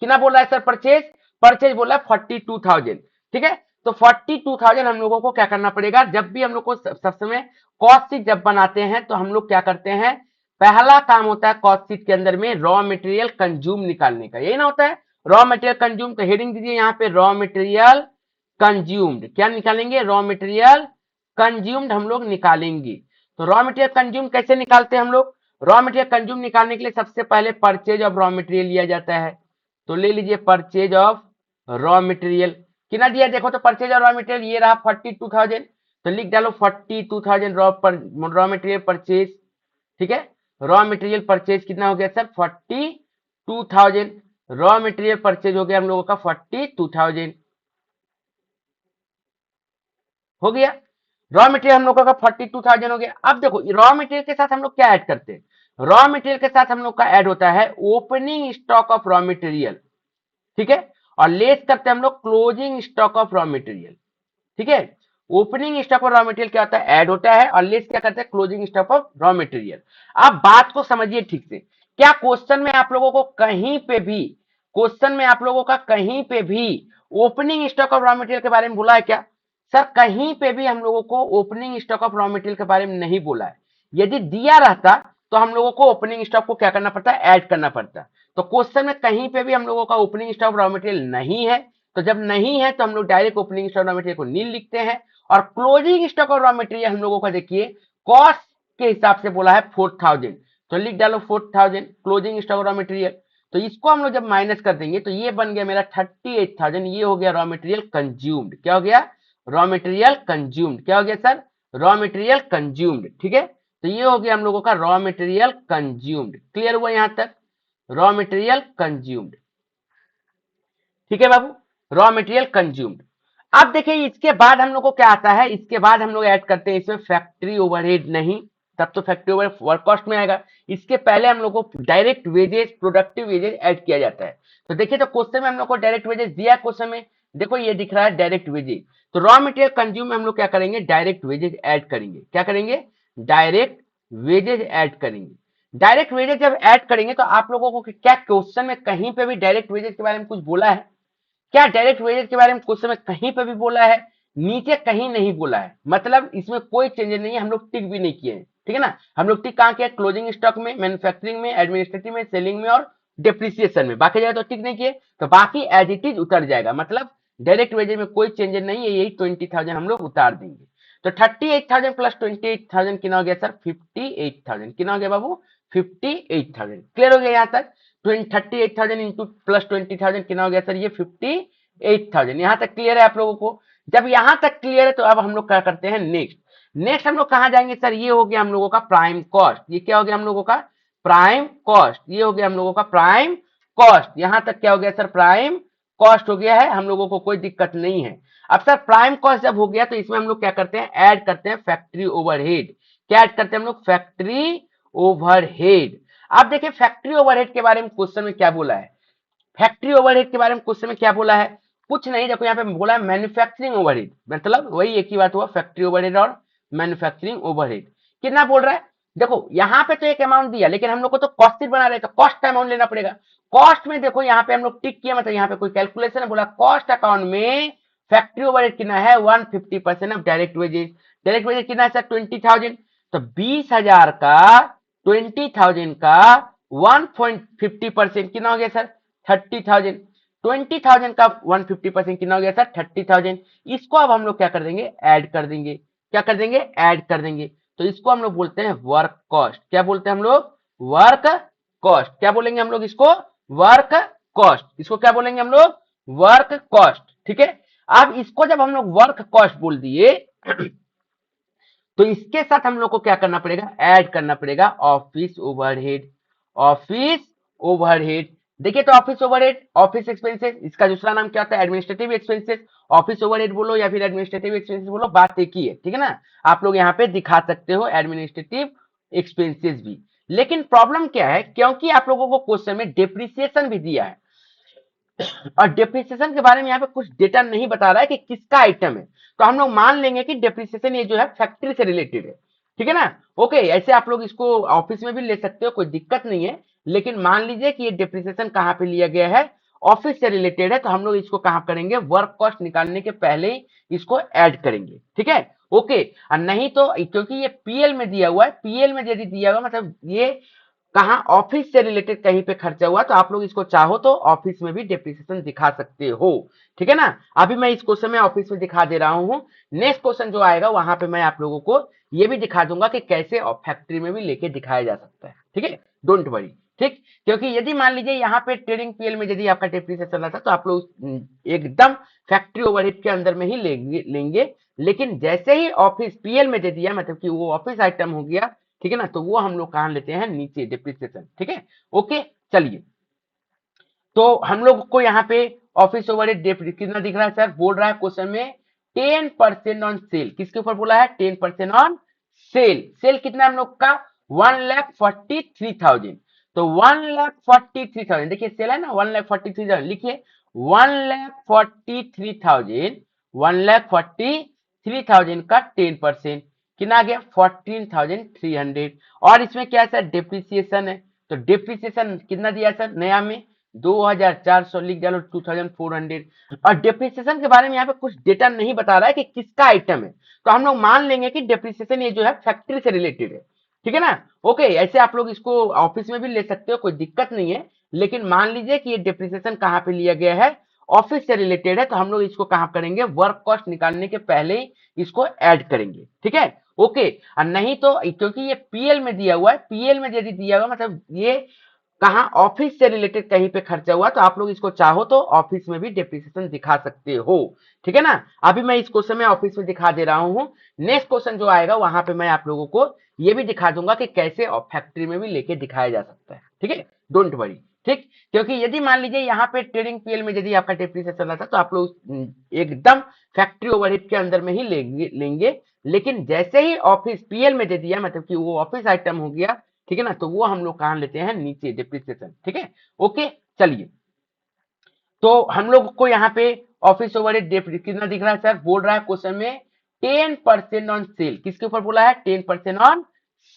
कितना बोला है सर, परचेज, परचेज बोला है 42,000, ठीक है। तो 42,000 हम लोगों को क्या करना पड़ेगा, जब भी हम लोग को सब समय कॉस्ट शीट जब बनाते हैं तो हम लोग क्या करते हैं, पहला काम होता है कॉस्ट शीट के अंदर में रॉ मटेरियल कंज्यूम निकालने का, यही ना होता है रॉ मटेरियल कंज्यूम। तो हेडिंग दीजिए यहाँ पे रॉ मटेरियल कंज्यूम्ड, क्या निकालेंगे, रॉ मटेरियल कंज्यूम्ड हम लोग निकालेंगे। तो रॉ मटेरियल कंज्यूम कैसे निकालते हैं हम लोग, रॉ मटेरियल कंज्यूम निकालने के लिए सबसे पहले परचेज ऑफ रॉ मटेरियल लिया जाता है। तो ले लीजिए परचेज ऑफ रॉ मटेरियल, कितना दिया देखो, तो परचेज ऑफ रॉ मटेरियल ये रहा 42,000, तो लिख डालो 42,000 रॉ मटेरियल परचेज, ठीक है। रॉ मटेरियल परचेज कितना हो गया सर 42,000, रॉ मटेरियल परचेज हो गया हम लोगों का 42,000, हो गया। रॉ मटेरियल हम लोगों का 42,000 हो गया। अब देखो रॉ मटेरियल के साथ हम लोग क्या ऐड करते हैं, रॉ मटेरियल के साथ हम लोग का ऐड होता है opening stock of raw material, ठीक है। और लेस करते हैं हम लोग closing stock of raw material, ठीक है। Opening stock of raw material क्या होता है, ऐड होता है, और लेस क्या करते हैं closing stock of raw material. आप बात को समझिए ठीक से, क्या क्वेश्चन में आप लोगों को कहीं पे भी, क्वेश्चन में आप लोगों का कहीं पे भी opening stock of raw material के बारे में बोला है क्या, सर कहीं पे भी हम लोगों को opening stock of raw material के बारे में नहीं बोला है। यदि दिया रहता तो हम लोगों को ओपनिंग स्टॉक को क्या करना पड़ता है, ऐड करना पड़ता। तो क्वेश्चन में कहीं पे भी हम लोगों का ओपनिंग स्टॉक रॉ मटेरियल नहीं है, तो जब नहीं है तो हम लोग direct opening stock raw material को नील लिखते हैं। और closing stock of raw material हम लोगों का देखिए कॉस्ट के हिसाब से बोला है 4,000, तो लिख डालो 4,000 क्लोजिंग स्टॉक रॉ मटेरियल। तो इसको हम लोग जब माइनस कर देंगे तो ये बन गया मेरा 38,000, ये हो गया रॉ मटेरियल कंज्यूम्ड, क्या हो गया, रॉ मटेरियल कंज्यूम्ड, क्या हो गया सर, रॉ मटेरियल कंज्यूम्ड, ठीक है। तो ये हो गया हम लोगों का रॉ मटेरियल कंज्यूम्ड, क्लियर हुआ यहां तक, रॉ मटेरियल कंज्यूम्ड, ठीक है बाबू, रॉ मटेरियल कंज्यूम्ड। अब देखिए इसके बाद हम लोग को क्या आता है, इसके बाद हम लोग ऐड करते हैं इसमें फैक्ट्री ओवरहेड, नहीं तब तो फैक्ट्री ओवरहेड वर्क कॉस्ट में आएगा। इसके पहले हम लोग को direct wages, productive wages add किया जाता है। तो देखिए तो क्वेश्चन में हम लोग को डायरेक्ट वेजेस दिया, क्वेश्चन में देखो ये दिख रहा है डायरेक्ट वेजेस। तो रॉ मटेरियल कंज्यूम में हम लोग क्या करेंगे, डायरेक्ट वेजेस ऐड करेंगे, क्या करेंगे, डायरेक्ट वेजेस ऐड करेंगे। डायरेक्ट वेजेस जब ऐड करेंगे तो आप लोगों को क्या क्वेश्चन में कहीं पे भी डायरेक्ट वेजेस के बारे में कुछ बोला है? क्या डायरेक्ट वेजेस के बारे में क्वेश्चन में कहीं पे भी बोला है? नीचे कहीं नहीं बोला है, मतलब इसमें कोई चेंजेस नहीं है, हम लोग टिक भी नहीं किए हैं, ठीक है ना। हम लोग टिक कहाँ किया? क्लोजिंग स्टॉक में, मैन्युफैक्चरिंग में, एडमिनिस्ट्रेटिव में, सेलिंग में और डेप्रिसिएशन में। बाकी जगह तो टिक नहीं किए, तो बाकी एज इट इज उतर जाएगा, मतलब डायरेक्ट वेजेस में कोई चेंजेस नहीं है, यही 20,000 हम लोग उतार देंगे। तो 38,000 प्लस 28,000 कितना हो गया सर? 58,000। कितना हो गया बाबू? 58,000। क्लियर हो गया यहाँ तक? 38,000 इंटू प्लस 20,000 कितना हो गया सर? ये 58,000। यहाँ तक क्लियर है आप लोगों को? जब यहाँ तक क्लियर है तो अब हम लोग क्या करते हैं? नेक्स्ट नेक्स्ट हम लोग कहाँ जाएंगे सर? ये हो गया हम लोगों का प्राइम कॉस्ट। ये क्या हो गया हम लोगों का? Prime cost. ये हो गया हम लोगों का प्राइम कॉस्ट। यहां तक क्या हो गया सर? प्राइम कॉस्ट हो गया है, हम लोगों को कोई दिक्कत नहीं है। अब सर प्राइम कॉस्ट जब हो गया तो इसमें हम लोग क्या करते हैं? ऐड करते हैं फैक्ट्री ओवरहेड। क्या ऐड करते हैं हम लोग? Factory overhead. अब देखिए फैक्ट्री ओवरहेड के बारे में क्वेश्चन में क्या बोला है? फैक्ट्री ओवरहेड के बारे में क्वेश्चन में क्या बोला है? कुछ नहीं, देखो यहाँ पे बोला है मैन्युफैक्चरिंग ओवरहेड, मतलब वही एक ही बात हुआ, फैक्ट्री ओवरहेड और मैन्युफैक्चरिंग ओवरहेड। कितना बोल रहा है? देखो यहाँ पे तो एक अमाउंट दिया, लेकिन हम लोग को तो कॉस्ट शीट बना रहे हैं, तो कॉस्ट का अमाउंट लेना पड़ेगा। कॉस्ट में देखो यहाँ पे हम लोग टिक किया, मतलब यहाँ पे कोई कैलकुलेशन है, बोला कॉस्ट अकाउंट में फैक्ट्री ओवरहेड कितना है? 150% of direct wages. Direct wages कितना है सर? 20,000। तो 20,000 का 20,000 का 1.50% कितना हो गया सर? 30,000। 20,000 का 150% कितना हो गया सर? 30,000। इसको अब हम लोग क्या कर देंगे? ऐड कर देंगे। क्या कर देंगे? ऐड कर देंगे। तो इसको हम लोग बोलते हैं वर्क कॉस्ट। क्या बोलते हैं हम लोग? Work cost. क्या बोलेंगे हम लोग इसको? Work cost. इसको क्या बोलेंगे हम लोग? Work cost. ठीक है। अब इसको जब हम लोग वर्क कॉस्ट बोल दिए तो इसके साथ हम लोग को क्या करना पड़ेगा? ऐड करना पड़ेगा ऑफिस ओवरहेड। Office overhead. देखिए तो ऑफिस ओवरहेड, ऑफिस एक्सपेंसेस, इसका दूसरा नाम क्या होता है? Administrative expenses. ऑफिस ओवरहेड बोलो या फिर एडमिनिस्ट्रेटिव एक्सपेंसेस बोलो, बात एक ही है, ठीक है ना। आप लोग यहाँ पे दिखा सकते हो एडमिनिस्ट्रेटिव एक्सपेंसेस भी। लेकिन प्रॉब्लम क्या है, क्योंकि आप लोगों को क्वेश्चन में डेप्रिसिएशन भी दिया है और डेप्रिसिएशन के बारे में यहाँ पे कुछ डेटा नहीं बता रहा है कि किसका आइटम है, तो हम लोग मान लेंगे कि डेप्रिसिएशन ये जो है फैक्ट्री से रिलेटेड है, ठीक है ना। ओके, ऐसे आप लोग इसको ऑफिस में भी ले सकते हो, कोई दिक्कत नहीं है। लेकिन मान लीजिए कि ये डेप्रिसिएशन कहाँ पे लिया गया है? ऑफिस से रिलेटेड है, तो हम लोग इसको कहाँ करेंगे? वर्क कॉस्ट निकालने के पहले ही इसको ऐड करेंगे, ठीक है। ओके, और नहीं तो क्योंकि ये पीएल में दिया हुआ है, पीएल में यदि दिया हुआ मतलब ये कहाँ ऑफिस से रिलेटेड कहीं पे खर्चा हुआ, तो आप लोग इसको चाहो तो ऑफिस में भी डेप्रिसिएशन दिखा सकते हो, ठीक है ना। अभी मैं इस क्वेश्चन में ऑफिस में दिखा दे रहा हूं। नेक्स्ट क्वेश्चन जो आएगा वहां पे मैं आप लोगों को ये भी दिखा दूंगा कि कैसे फैक्ट्री में भी लेके दिखाया जा सकता है, ठीक है। डोंट वरी, ठीक। क्योंकि यदि मान लीजिए यहाँ पे ट्रेडिंग पीएल में यदि आपका डेप्रिसिएशन चल रहा था तो आप लोग एकदम फैक्ट्री ओवरहेड के अंदर में ही लेंगे। लेकिन जैसे ही ऑफिस पीएल में दे दिया, मतलब कि वो ऑफिस आइटम हो गया, ठीक है ना, तो वो हम लोग कहाँ लेते हैं? नीचे डिप्रिसिएशन, ठीक है। ओके, चलिए। तो हम लोग को यहाँ पे ऑफिस ओवरहेड कितना दिख रहा है सर? बोल रहा है क्वेश्चन में 10% ऑन सेल। किसके ऊपर बोला है? 10% ऑन सेल। सेल कितना हम लोग का? 1,43,000। तो 1,43,000, देखिए सेल है ना, 1,43,000 लिखिए। 1,43,000, 1,43,000 का 10% कितना आ गया? 14,300। और इसमें क्या है सर? डेप्रिसिएशन है, तो डेप्रिसिएशन कितना दिया सर नया में? 2,400 लिख डालो, 2,400। और डेप्रिसिएशन के बारे में यहाँ पे कुछ डेटा नहीं बता रहा है कि किसका आइटम है, तो हम लोग मान लेंगे कि डेप्रिसिएशन ये जो है फैक्ट्री से रिलेटेड है, ठीक है ना। ओके, ऐसे आप लोग इसको ऑफिस में भी ले सकते हो, कोई दिक्कत नहीं है। लेकिन मान लीजिए कि ये डेप्रिसिएशन कहाँ पे लिया गया है? ऑफिस से रिलेटेड है, तो हम लोग इसको कहाँ करेंगे? वर्क कॉस्ट निकालने के पहले ही इसको ऐड करेंगे, ठीक है। ओके, और नहीं तो क्योंकि ये पीएल में दिया हुआ है, पीएल में यदि दिया हुआ मतलब ये कहाँ ऑफिस से रिलेटेड कहीं पे खर्चा हुआ, तो आप लोग इसको चाहो तो ऑफिस में भी डेप्रिसिएशन दिखा सकते हो, ठीक है ना। अभी मैं इस क्वेश्चन में ऑफिस में दिखा दे रहा हूं। नेक्स्ट क्वेश्चन जो आएगा वहां पे मैं आप लोगों को ये भी दिखा दूंगा कि कैसे फैक्ट्री में भी लेके दिखाया जा सकता है, ठीक है। डोंट वरी, ठीक। क्योंकि यदि मान लीजिए यहाँ पे ट्रेडिंग पीएल में यदि आपका डेप्रिसिएशन चल रहा था, तो आप लोग एकदम फैक्ट्री ओवरहेड के अंदर में ही लेंगे। लेकिन जैसे ही ऑफिस पीएल में दे दिया, मतलब कि वो ऑफिस आइटम हो गया, ठीक है ना, तो वो हम लोग कहाँ लेते हैं? नीचे डिप्रिसिएशन, ठीक है। ओके, चलिए। तो हम लोग को यहाँ पे ऑफिस ओवरहेड कितना दिख रहा है सर? बोल रहा है क्वेश्चन में 10% ऑन सेल। किसके ऊपर बोला है? 10% ऑन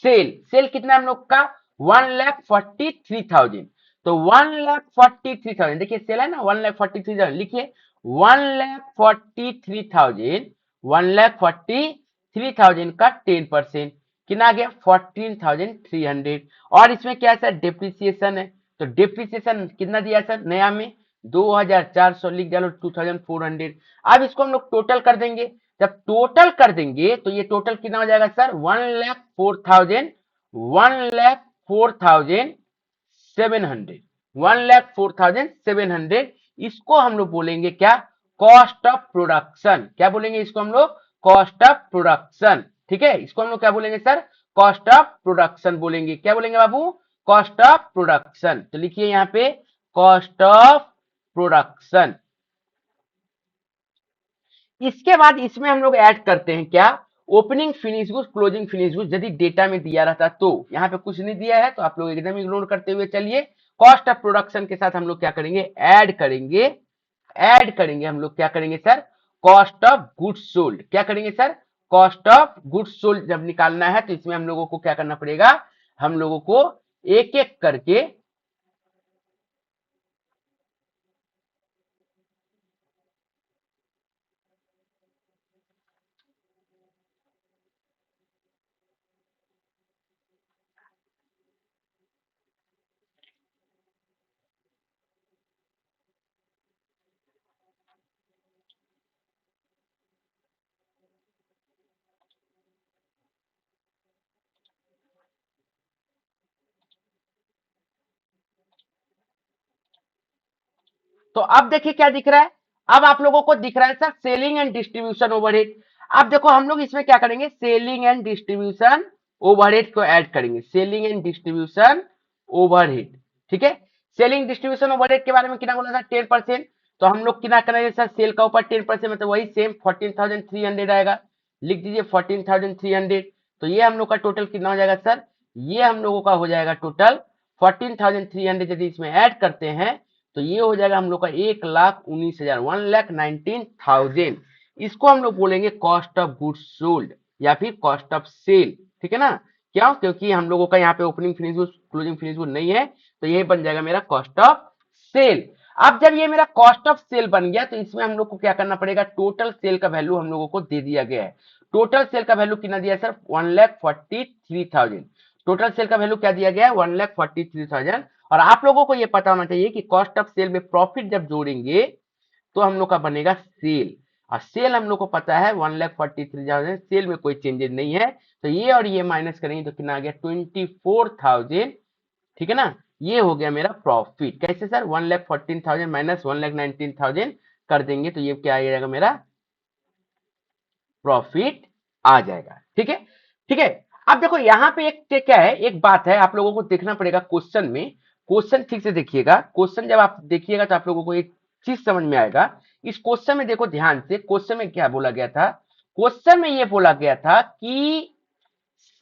सेल। सेल कितना हम लोग का? 1,43,000। तो 1,43,000 देखिए सेल है ना, 1,43,000 लिखिए, 1,43,000, 1,43,000 का 10% कितना आ गया 14,300। और इसमें क्या है सर, डेप्रिसिएशन है, तो डेप्रिसिएशन कितना दिया सर नया में 2,400 लिख डालो 2,400। अब इसको हम लोग टोटल कर देंगे, जब टोटल कर देंगे तो ये टोटल कितना हो जाएगा सर 1,04,000, 1,04,700, 1,04,700। इसको हम लोग बोलेंगे क्या, कॉस्ट ऑफ प्रोडक्शन। क्या बोलेंगे इसको हम लोग, कॉस्ट ऑफ प्रोडक्शन। ठीक है, इसको हम लोग क्या बोलेंगे सर, कॉस्ट ऑफ प्रोडक्शन बोलेंगे। क्या बोलेंगे बाबू, कॉस्ट ऑफ प्रोडक्शन। तो लिखिए यहाँ पे कॉस्ट ऑफ प्रोडक्शन। इसके बाद इसमें हम लोग ऐड करते हैं क्या, opening finish goods, closing finish goods. यदि डेटा में दिया रहता तो, यहाँ पे कुछ नहीं दिया है तो आप लोग एकदम इग्नोर करते हुए चलिए, कॉस्ट ऑफ प्रोडक्शन के साथ हम लोग क्या करेंगे, ऐड करेंगे, ऐड करेंगे हम लोग क्या करेंगे sir, cost of goods sold. क्या करेंगे sir, cost of goods sold जब निकालना है तो इसमें हम लोगों को क्या करना पड़ेगा, हम लोगों को एक एक करके तो अब देखिए क्या दिख रहा है, अब आप लोगों को दिख रहा है sir selling and distribution overhead. अब देखो हम लोग इसमें क्या करेंगे, सेलिंग एंड डिस्ट्रीब्यूशन ओवरहेड को ऐड करेंगे, सेलिंग एंड डिस्ट्रीब्यूशन ओवरहेड। ठीक है, सेलिंग डिस्ट्रीब्यूशन ओवरहेड के बारे में कितना बोला था 10%। तो हम लोग कितना करेंगे सर, सेल का ऊपर 10%, मतलब वही सेम 14,300 आएगा। लिख दीजिए 14,300। तो ये हम लोग का टोटल कितना हो जाएगा सर, ये हम लोगों का हो जाएगा टोटल 14,300। यदि इसमें ऐड करते हैं तो ये हो जाएगा हम लोग का 1,19,000, 1,19,000। इसको हम लोग बोलेंगे कॉस्ट ऑफ गुड्स सोल्ड या फिर कॉस्ट ऑफ सेल। ठीक है ना, क्यों, क्योंकि हम लोगों का यहाँ पे opening finish goods closing finish good नहीं है, तो ये बन जाएगा मेरा कॉस्ट ऑफ सेल। अब जब ये मेरा कॉस्ट ऑफ सेल बन गया तो इसमें हम लोग को क्या करना पड़ेगा, टोटल सेल का वैल्यू हम लोगों को दे दिया गया है। टोटल सेल का वैल्यू कितना दिया सर 1,43,000। टोटल सेल का वैल्यू क्या दिया गया है 1,43,000। और आप लोगों को ये पता होना चाहिए कि कॉस्ट ऑफ सेल में प्रॉफिट जब जोड़ेंगे तो हम लोग का बनेगा सेल, और सेल हम लोग को पता है 1,43,000, सेल में कोई चेंजेस नहीं है। तो ये और ये माइनस करेंगे तो कितना आ गया 24,000। ठीक है ना, ये हो गया मेरा प्रॉफिट। कैसे सर, 1,14,000 माइनस 1,19,000 कर देंगे तो ये क्या आ जाएगा मेरा प्रॉफिट आ जाएगा। ठीक है, ठीक है। अब देखो यहाँ पे एक क्या है, एक बात है आप लोगों को देखना पड़ेगा क्वेश्चन में, क्वेश्चन ठीक से देखिएगा, क्वेश्चन जब आप देखिएगा तो आप लोगों को एक चीज समझ में आएगा। इस क्वेश्चन में देखो ध्यान से, क्वेश्चन में क्या बोला गया था, क्वेश्चन में ये बोला गया था कि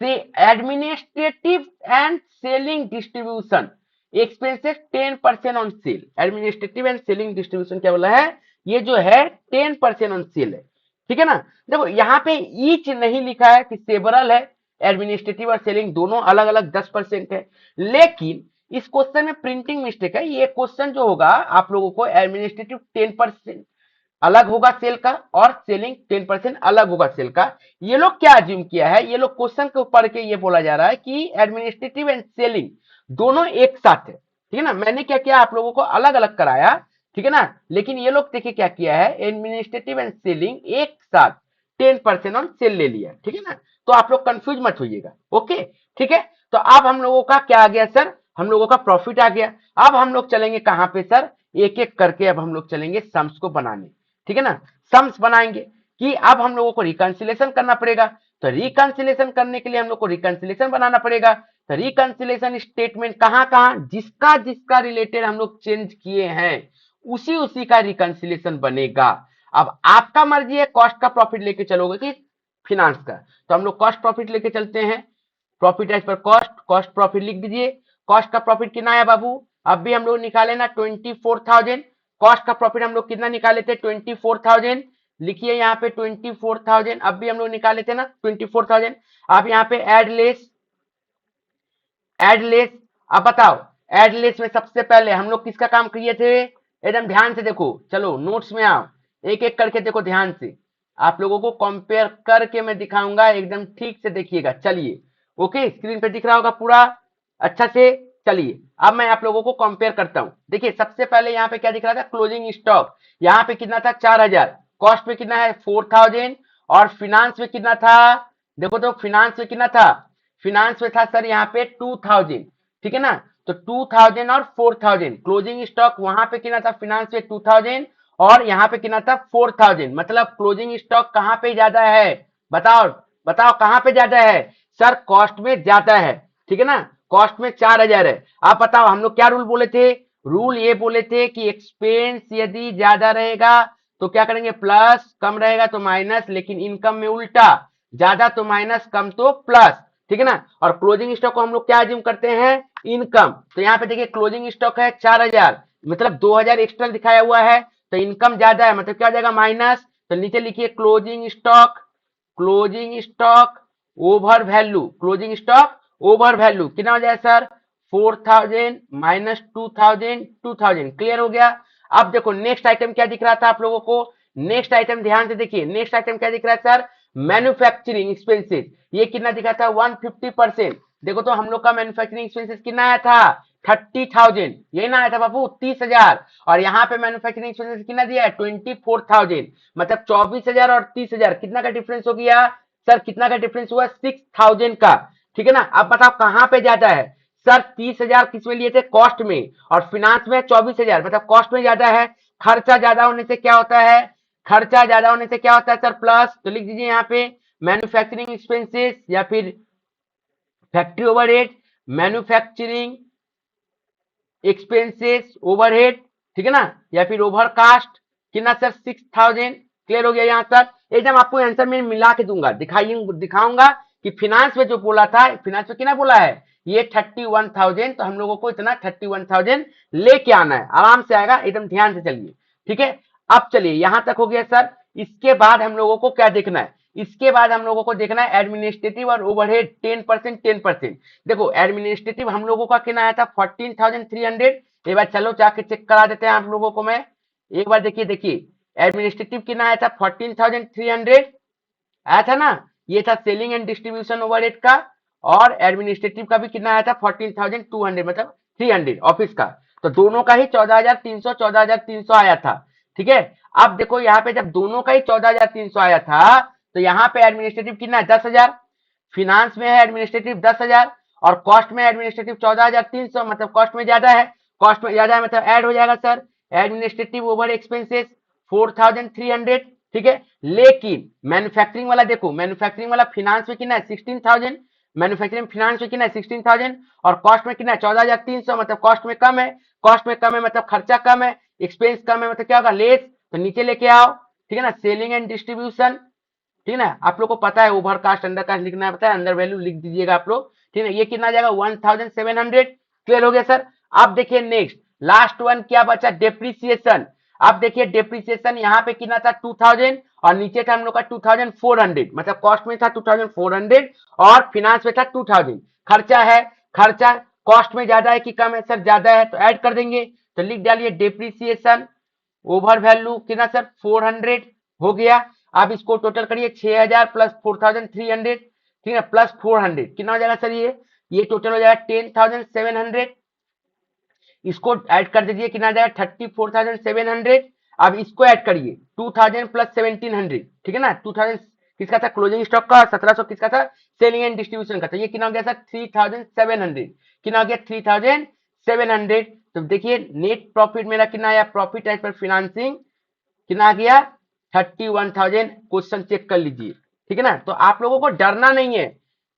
से administrative and selling distribution expenses 10% on sale. Administrative and selling distribution क्या बोला है, ये जो है 10% ऑन सेल है। ठीक है ना, देखो यहाँ पे ईच नहीं लिखा है कि सेवरल है, एडमिनिस्ट्रेटिव और सेलिंग दोनों अलग अलग 10% है। लेकिन इस क्वेश्चन में प्रिंटिंग मिस्टेक है, ये क्वेश्चन जो होगा आप लोगों को एडमिनिस्ट्रेटिव 10% अलग होगा सेल का और सेलिंग 10% अलग होगा सेल का। ये लोग क्या अज्यूम किया है, ये लोग क्वेश्चन के ऊपर के ये बोला जा रहा है कि एडमिनिस्ट्रेटिव एंड सेलिंग दोनों एक साथ है। ठीक है ना, मैंने क्या किया आप लोगों को अलग अलग कराया। ठीक है ना, लेकिन ये लोग देखिए क्या किया है, एडमिनिस्ट्रेटिव एंड सेलिंग एक साथ 10% ऑन सेल ले लिया। ठीक है ना, तो आप लोग कंफ्यूज मत होइएगा। ओके, ठीक है। तो अब हम लोगों का क्या आ गया सर, हम लोगों का प्रॉफिट आ गया। अब हम लोग चलेंगे कहां पे सर, एक एक करके अब हम लोग चलेंगे सम्स को बनाने। ठीक है ना, सम्स बनाएंगे कि अब हम लोगों को रिकंसिलेशन करना पड़ेगा। तो रिकंसिलेशन करने के लिए हम लोग को रिकंसिलेशन बनाना पड़ेगा। तो रिकंसिलेशन स्टेटमेंट कहां कहां जिसका जिसका रिलेटेड हम लोग चेंज किए हैं उसी उसी का रिकंसिलेशन बनेगा। अब आपका मर्जी है कॉस्ट का प्रॉफिट लेके चलोगे कि फिनांस का, तो हम लोग कॉस्ट प्रॉफिट लेके चलते हैं। Profit as per cost, cost profit लिख दीजिए। कॉस्ट का प्रॉफिट कितना है बाबू, अब भी हम लोग निकाले ना 24,000। कॉस्ट का प्रॉफिट हम लोग कितना निकाले थे 24,000। लिखिए यहाँ पे 24,000, अब भी हम लोग निकाले थे ना 24,000। आप यहाँ पे एड लेस, एडलेस। अब बताओ एडलेस में सबसे पहले हम लोग किसका काम किए थे, एकदम ध्यान से देखो, चलो नोट्स में आओ, एक एक करके देखो ध्यान से, आप लोगों को कंपेयर करके मैं दिखाऊंगा, एकदम ठीक से देखिएगा। चलिए ओके, स्क्रीन पे दिख रहा होगा पूरा अच्छा से। चलिए अब मैं आप लोगों को कंपेयर करता हूं। देखिए सबसे पहले यहाँ पे क्या दिख रहा था, क्लोजिंग स्टॉक यहाँ पे कितना था 4000, कॉस्ट में कितना है 4000, और फिनांस में कितना था, देखो तो फिनांस में कितना था, फिनांस में था सर यहाँ पे 2000, ठीक है ना। तो 2000 और 4000, क्लोजिंग स्टॉक वहां पे कितना था फिनांस में 2000, और यहाँ पे कितना था 4000, मतलब क्लोजिंग स्टॉक कहाँ पे ज्यादा है, बताओ बताओ कहाँ पे ज्यादा है, सर कॉस्ट में ज्यादा है, ठीक है ना, कॉस्ट में 4000 है। आप बताओ हम लोग क्या रूल बोले थे, रूल ये बोले थे कि एक्सपेंस यदि ज्यादा रहेगा तो क्या करेंगे प्लस, कम रहेगा तो माइनस, लेकिन इनकम में उल्टा, ज्यादा तो माइनस कम तो प्लस, ठीक है ना। और क्लोजिंग स्टॉक को हम लोग क्या अज्यूम करते हैं, इनकम। तो यहाँ पे देखिए क्लोजिंग स्टॉक है 4000, मतलब 2000 एक्स्ट्रा दिखाया हुआ है, तो इनकम ज्यादा है, मतलब क्या हो जाएगा माइनस। तो नीचे लिखिए closing stock, closing stock over value, closing stock over value कितना हो जाए सर 4000 माइनस 2000, 2000 क्लियर हो गया। अब देखो नेक्स्ट आइटम क्या दिख रहा था आप लोगों को, नेक्स्ट आइटम ध्यान से देखिए, नेक्स्ट आइटम क्या दिख रहा है सर, मैन्युफैक्चरिंग एक्सपेंसेस, ये कितना दिखा था 150%। देखो तो हम लोग का मैन्युफैक्चरिंग एक्सपेंसेस कितना आया था 30,000, यही ना आया था बाबू 30,000, और यहाँ पे मैन्युफैक्चरिंग एक्सपेंसेस कितना दिया है 24,000, मतलब 24,000 और 30,000 कितना का डिफरेंस हो गया सर, कितना का डिफरेंस हुआ 6,000 का, ठीक है ना। अब बताओ कहां पे ज्यादा है सर, 30,000 किस में लिए थे कॉस्ट में, और फिनांस में 24,000, मतलब कॉस्ट में ज्यादा है, खर्चा ज्यादा होने से क्या होता है, खर्चा ज्यादा होने से क्या होता है सर प्लस, तो लिख दीजिए यहाँ पे मैन्युफैक्चरिंग एक्सपेंसेस या फिर factory overhead, manufacturing expenses overhead, ठीक है ना, या फिर ओवर कास्ट कितना सर 6,000, क्लियर हो गया यहाँ तक। एकदम आपको आंसर में मिला के दूंगा, दिखाऊंगा कि फिनांस में जो बोला था, फिनांस में कितना बोला है ये 31,000, तो हम लोगों को इतना 31,000 लेके आना है, आराम से आएगा, एकदम ध्यान से चलिए, ठीक है। अब चलिए यहां तक हो गया सर, इसके बाद हम लोगों को क्या देखना है, इसके बाद हम लोगों को देखना है एडमिनिस्ट्रेटिव और ओवरहेड 10%, 10%। देखो एडमिनिस्ट्रेटिव हम लोगों का कितना आया था 14,300, एक बार चलो जाके चेक करा देते हैं आप लोगों को मैं, एक बार देखिए, देखिए एडमिनिस्ट्रेटिव कितना आया था 14,300 आया था ना, ये था सेलिंग एंड डिस्ट्रीब्यूशन ओवरहेड का, और एडमिनिस्ट्रेटिव का भी कितना आया था 14,200, मतलब 300 ऑफिस का, तो दोनों का ही 14,300, 14,300 आया था, ठीक है। अब देखो यहाँ पे जब दोनों का ही 14,300 आया था, तो यहाँ पे एडमिनिस्ट्रेटिव कितना है 10,000, फिनांस में है एडमिनिस्ट्रेटिव 10,000, और कॉस्ट में एडमिनिस्ट्रेटिव 14,300, मतलब कॉस्ट में ज्यादा है, कॉस्ट में ज्यादा है मतलब ऐड हो जाएगा सर एडमिनिस्ट्रेटिव ओवर एक्सपेंसेस 4,300, ठीक है। लेकिन मैन्युफैक्चरिंग वाला देखो, मैन्युफैक्चरिंग वाला फिनांस में कितना है 16,000, मैन्युफैक्चरिंग फिनांस में कितना है 16,000, और कॉस्ट में कितना है 14,300, मतलब कॉस्ट में कम है, कॉस्ट में कम है मतलब खर्चा कम है, एक्सपेंस कम है मतलब क्या होगा लेस, तो नीचे लेके आओ, ठीक है ना, सेलिंग एंड डिस्ट्रीब्यूशन, ठीक है ना, आप लोग को पता है ओवर कास्ट अंडर कास्ट लिखना पता है, अंडर वैल्यू लिख दीजिएगा आप लोग, ठीक है। ये कितना आ जाएगा 1,700, क्लियर हो गया सर। अब देखिए नेक्स्ट लास्ट वन क्या बचा, डेप्रिसिएशन। अब देखिए डेप्रिसिएशन यहाँ पे कितना था 2,000, और नीचे था हम लोग का 2,400, मतलब कॉस्ट में था 2,400 और फिनांस में था 2,000, खर्चा है, खर्चा कॉस्ट में ज्यादा है कि कम है सर, ज्यादा है, तो ऐड कर देंगे, तो लिख डालिए डेप्रिसिएशन ओवर वैल्यू कितना सर 400 हो गया। अब इसको टोटल करिए 6,000 प्लस 4,300, ठीक है, प्लस 400 कितना हो जाएगा सर, ये टोटल हो जाएगा 10,700, इसको ऐड कर दीजिए कितना आ जाएगा 34,700। अब इसको ऐड करिए 2,000 प्लस 1,700, ठीक है ना, 2,000 किसका था क्लोजिंग स्टॉक का, 1,700 किसका था सेलिंग एंड डिस्ट्रीब्यूशन का, तो ये कितना हो गया सर 3,700, कितना हो गया 3,700। तो देखिए नेट प्रॉफिट मेरा कितना आया, प्रॉफिट एज पर फिनांसिंग कितना आ गया 31,000, क्वेश्चन चेक कर लीजिए, ठीक है ना। तो आप लोगों को डरना नहीं है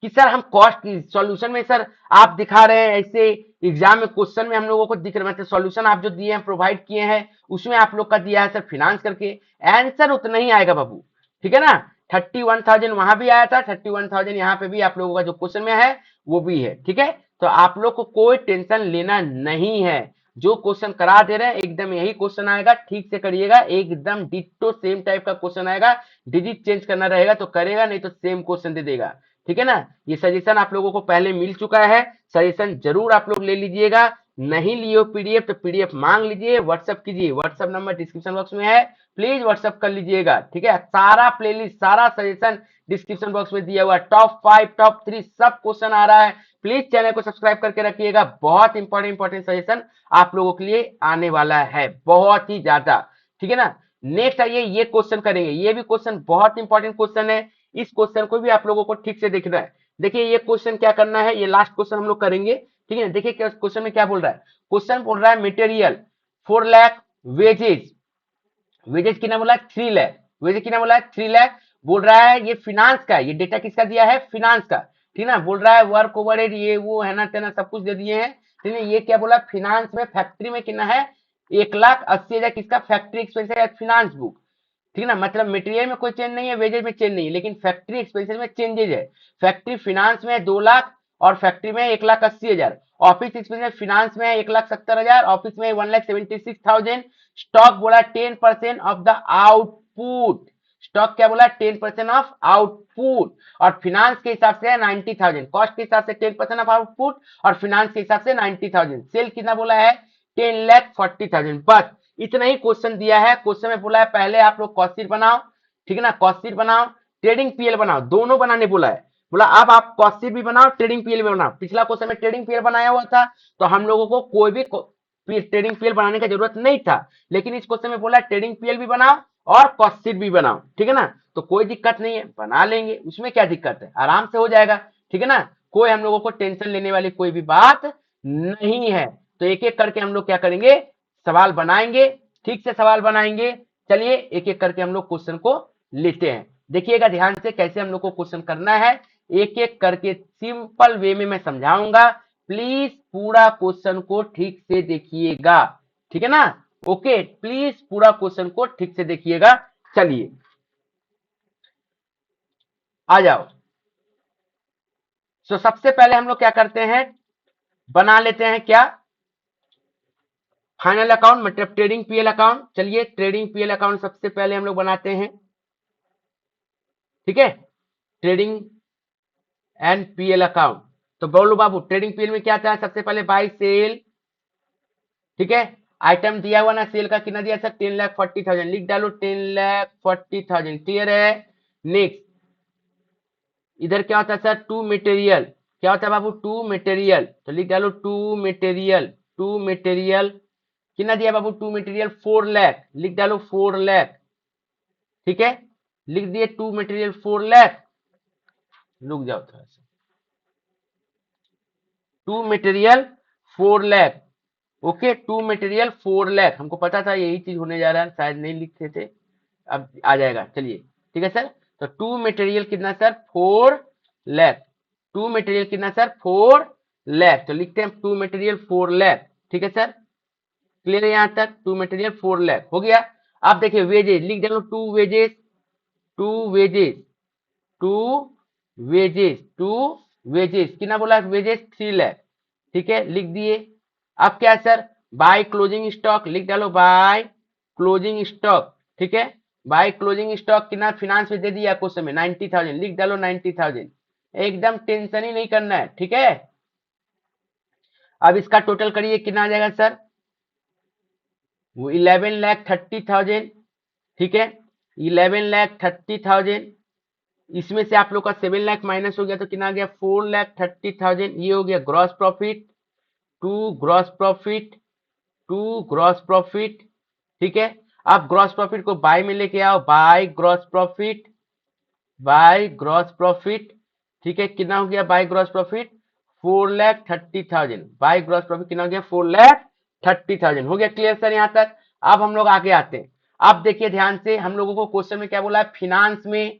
कि सर हम कॉस्ट सॉल्यूशन में सर आप दिखा रहे हैं ऐसे, एग्जाम में क्वेश्चन में हम लोगों को दिख रहा है, मतलब सॉल्यूशन आप जो दिए हैं प्रोवाइड किए हैं उसमें आप लोग का दिया है सर फिनांस करके, आंसर उतना ही आएगा बाबू, ठीक है ना। 31,000 वहां भी आया था, 31,000 यहाँ पे भी आप लोगों का जो क्वेश्चन में है वो भी है, ठीक है। तो आप लोग को कोई टेंशन लेना नहीं है, जो क्वेश्चन करा दे रहे हैं एकदम यही क्वेश्चन आएगा, ठीक से करिएगा, एकदम डिट्टो सेम टाइप का क्वेश्चन आएगा, डिजिट चेंज करना रहेगा तो करेगा, नहीं तो सेम क्वेश्चन दे देगा, ठीक है ना। ये सजेशन आप लोगों को पहले मिल चुका है, सजेशन जरूर आप लोग ले लीजिएगा। नहीं लिए हो पीडीएफ तो पीडीएफ मांग लीजिए, व्हाट्सअप कीजिए, व्हाट्सअप नंबर डिस्क्रिप्शन बॉक्स में है, प्लीज व्हाट्सअप कर लीजिएगा। ठीक है, सारा प्लेलिस्ट सारा सजेशन डिस्क्रिप्शन बॉक्स में दिया हुआ, टॉप 5 टॉप 3 सब क्वेश्चन आ रहा है। प्लीज चैनल को सब्सक्राइब करके रखिएगा, बहुत इंपॉर्टेंट सजेशन आप लोगों के लिए आने वाला है, बहुत ही ज्यादा। ठीक है ना। नेक्स्ट आइए, ये क्वेश्चन करेंगे, ये भी क्वेश्चन बहुत इंपॉर्टेंट क्वेश्चन है। इस क्वेश्चन को भी आप लोगों को ठीक से देखना है। देखिए ये क्वेश्चन क्या करना है, ये लास्ट क्वेश्चन हम लोग करेंगे। ठीक है, देखिए क्वेश्चन में क्या बोल रहा है। क्वेश्चन बोल रहा है मटेरियल 4 लाख वेजेज, वेजेज कितना बोला है 3 लाख, वेजेज कितना बोला है 3 लाख। बोल रहा है ये फिनांस का, ये डेटा किसका दिया है, फिनांस का। ठीक है ना, बोल रहा है वर्क ओवरहेड ये वो है ना तेना सब कुछ दे दिए हैं। ठीक है, ये क्या बोला, फिनांस में फैक्ट्री में कितना है 1,80,000 किसका फैक्ट्री एक्सपेंस है फिनांस बुक। ठीक है ना, मतलब मटेरियल में कोई चेंज नहीं है, वेजेज में चेंज नहीं है, लेकिन फैक्ट्री एक्सपेंसेस में चेंजेज है। फैक्ट्री फिनांस में 2 लाख और फैक्ट्री में 1,80,000। ऑफिस एक्सपेंसेस फिनांस में 1,70,000, ऑफिस में 1,76,000। स्टॉक बोला 10% ऑफ द आउटपुट, स्टॉक क्या बोला 10% ऑफ आउटपुट, और फिनांस के हिसाब से 90,000, कॉस्ट के हिसाब से 10% ऑफ आउटपुट और फिनांस के हिसाब से 90,000। सेल कितना बोला है 10,40,000। बस इतना ही क्वेश्चन दिया है। क्वेश्चन में बोला है पहले आप लोग कॉस्ट शीट बनाओ, ठीक है ना, कॉस्ट शीट बनाओ, ट्रेडिंग पीएल बनाओ, दोनों बनाने बोला है। बोला अब आप कॉस्ट शीट भी बनाओ, ट्रेडिंग पीएल भी बनाओ। पिछला क्वेश्चन में ट्रेडिंग पीएल बनाया हुआ था, तो हम लोगों को कोई भी ट्रेडिंग पीएल बनाने की जरूरत नहीं था, लेकिन इस क्वेश्चन में बोला ट्रेडिंग पीएल भी बनाओ और कॉस्ट शीट भी बनाओ। ठीक है ना, तो कोई दिक्कत नहीं है, बना लेंगे, उसमें क्या दिक्कत है, आराम से हो जाएगा। ठीक है ना, कोई हम लोगों को टेंशन लेने वाली कोई भी बात नहीं है। तो एक एक करके हम लोग क्या करेंगे, सवाल बनाएंगे, ठीक से सवाल बनाएंगे। चलिए एक एक करके हम लोग क्वेश्चन को लेते हैं। देखिएगा ध्यान से कैसे हम लोग को क्वेश्चन करना है, एक एक करके सिंपल वे में मैं समझाऊंगा। प्लीज पूरा क्वेश्चन को ठीक से देखिएगा, ठीक है ना। ओके, प्लीज पूरा क्वेश्चन को ठीक से देखिएगा। चलिए आ जाओ। तो सबसे पहले हम लोग क्या करते हैं, बना लेते हैं क्या, फाइनल अकाउंट मतलब ट्रेडिंग पीएल अकाउंट। चलिए ट्रेडिंग पीएल अकाउंट सबसे पहले हम लोग बनाते हैं। ठीक है, ट्रेडिंग एंड पीएल अकाउंट। तो बोलो बाबू ट्रेडिंग पीएल में क्या था, सबसे पहले बाई सेल। ठीक है, आइटम दिया हुआ ना सेल का कितना दिया सर 10,40,000, लिख डालो 10,40,000। क्लियर है। नेक्स्ट इधर क्या होता है सर टू मटेरियल, क्या होता है बाबू टू मटेरियल, तो लिख डालो टू मटेरियल, टू मटेरियल कितना दिया बाबू टू मटेरियल 4 लाख, लिख डालो 4 लाख। ठीक है, लिख दिए टू मटेरियल 4 लाख। रुक जाओ थोड़ा सा, to material 4 lakh. Okay, to material 4 lakh, हमको पता था यही चीज होने जा रहा है, शायद नहीं लिखते थे, अब आ जाएगा। चलिए ठीक है सर, तो टू मटेरियल कितना सर 4 लाख, टू मटेरियल कितना सर 4 लाख, तो लिखते हैं टू मटेरियल 4 लाख। ठीक है सर, क्लियर है यहां तक, टू मटेरियल 4 लाख हो गया। अब देखिए वेजेस, लिख डालो to wages, to wages, to wages, to wages कितना बोला वेजेस 3 लाख। ठीक है, लिख दिए। अब क्या है सर, बाय क्लोजिंग स्टॉक, लिख डालो बाय क्लोजिंग स्टॉक। ठीक है, बाय क्लोजिंग स्टॉक कितना फिनांस में दे दिया क्वेश्चन में 90,000, लिख डालो 90,000। एकदम टेंशन ही नहीं करना है। ठीक है, अब इसका टोटल करिए कितना आ जाएगा सर, वो 11,30,000। ठीक है, 11,30,000, इसमें से आप लोग का 7 लाख माइनस हो गया तो कितना आ गया 4,30,000। ये हो गया gross profit, to gross profit, to gross profit. ठीक है, अब ग्रॉस प्रॉफिट को बाय में लेके आओ, by gross profit, by gross profit. ठीक है, कितना हो गया by gross profit 4,30,000, by gross profit कितना हो गया 4,30,000 हो गया। क्लियर सर यहाँ तक। अब हम लोग आगे आते हैं। अब देखिए ध्यान से, हम लोगों को क्वेश्चन में क्या बोला है, फिनांस में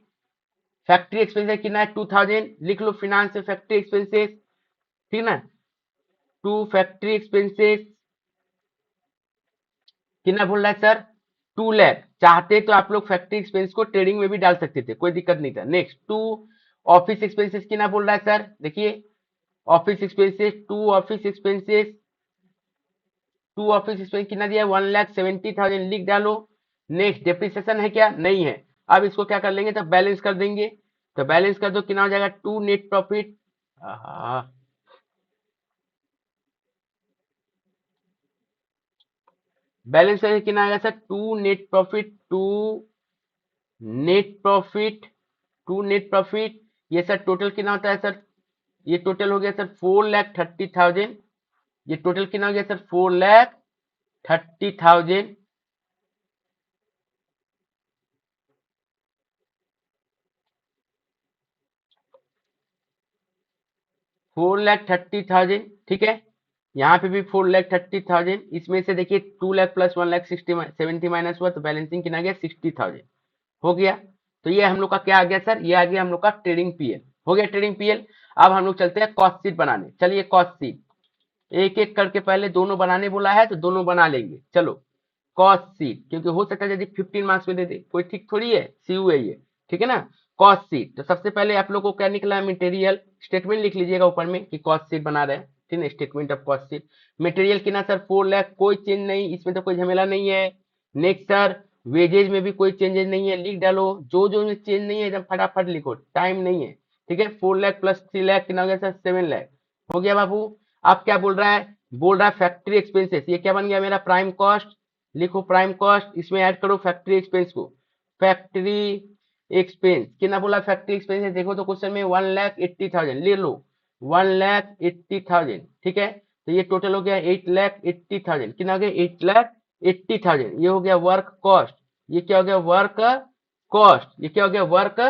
फैक्ट्री एक्सपेंसेस कितना है 2,000, लिख लो फिनांस में फैक्ट्री एक्सपेंसेस। ठीक ना, टू फैक्ट्री एक्सपेंसेस कितना बोल रहा है सर 2 लाख। चाहते तो आप लोग फैक्ट्री एक्सपेंस को ट्रेडिंग में भी डाल सकते थे, कोई दिक्कत नहीं था। नेक्स्ट टू ऑफिस एक्सपेंसेस कितना बोल रहा है सर, देखिए office expenses, to office expenses, to office expense कितना दिया 1,70,000, लिख डालो। नेक्स्ट डेप्रिसिएशन है क्या, नहीं है। अब इसको क्या कर लेंगे, तब बैलेंस कर देंगे। तो बैलेंस कर दो, कितना हो जाएगा, टू नेट प्रॉफिट। बैलेंस करके कितना आएगा sir, to net profit, net profit to net profit. ये सर टोटल कितना होता है सर, ये टोटल हो गया सर 4,30,000। ये टोटल कितना हो गया सर, 4,30,000। 4,30,000, ठीक है। यहाँ पे भी 4,30,000, इसमें से देखिए 2 लाख प्लस 1,60,70 माइनस हुआ, तो बैलेंसिंग कितना गया, 60,000 हो गया। तो ये हम लोग का क्या आ गया सर, ये आ गया हम लोग का ट्रेडिंग पीएल, हो गया ट्रेडिंग पीएल। अब हम लोग चलते हैं कॉस्ट शीट बनाने। चलिए कॉस्ट शीट एक एक करके, पहले दोनों बनाने बोला है तो दोनों बना लेंगे। चलो कॉस्ट शीट, क्योंकि हो सकता है यदि 15 मार्क्स में दे दे, कोई ठीक थोड़ी है, सीयू है ये, ठीक है ना। कॉस्ट शीट, तो सबसे पहले आप लोग को क्या निकला है, मटेरियल। स्टेटमेंट लिख लीजिएगा ऊपर में कि कॉस्ट शीट बना रहे हैं, ठीक है, statement of cost sheet. Material कितना सर, 4 लाख, कोई चेंज नहीं, इसमें तो कोई झमेला नहीं है। नेक्स्ट सर, वेजेज में भी कोई चेंजेस नहीं है, लिख डालो, जो जो चेंज नहीं है एकदम फटाफट लिखो, टाइम नहीं है, ठीक है। 4 लाख प्लस 3 लाख कितना हो गया सर, 7 लाख हो गया बाबू। अब क्या बोल रहा है, बोल रहा है फैक्ट्री एक्सपेंसेस, ये क्या बन गया मेरा, प्राइम कॉस्ट। लिखो प्राइम कॉस्ट, इसमें ऐड करो फैक्ट्री एक्सपेंस को। फैक्ट्री एक्सपेंस कितना बोला, फैक्ट्री एक्सपेंस देखो तो क्वेश्चन में 1,80,000 ले लो, 1,80,000, ठीक है। तो ये टोटल हो गया 8,80,000, कितना हो गया, 8,80,000। ये हो गया वर्क कॉस्ट, ये क्या हो गया, वर्क कॉस्ट, ये क्या हो गया, वर्क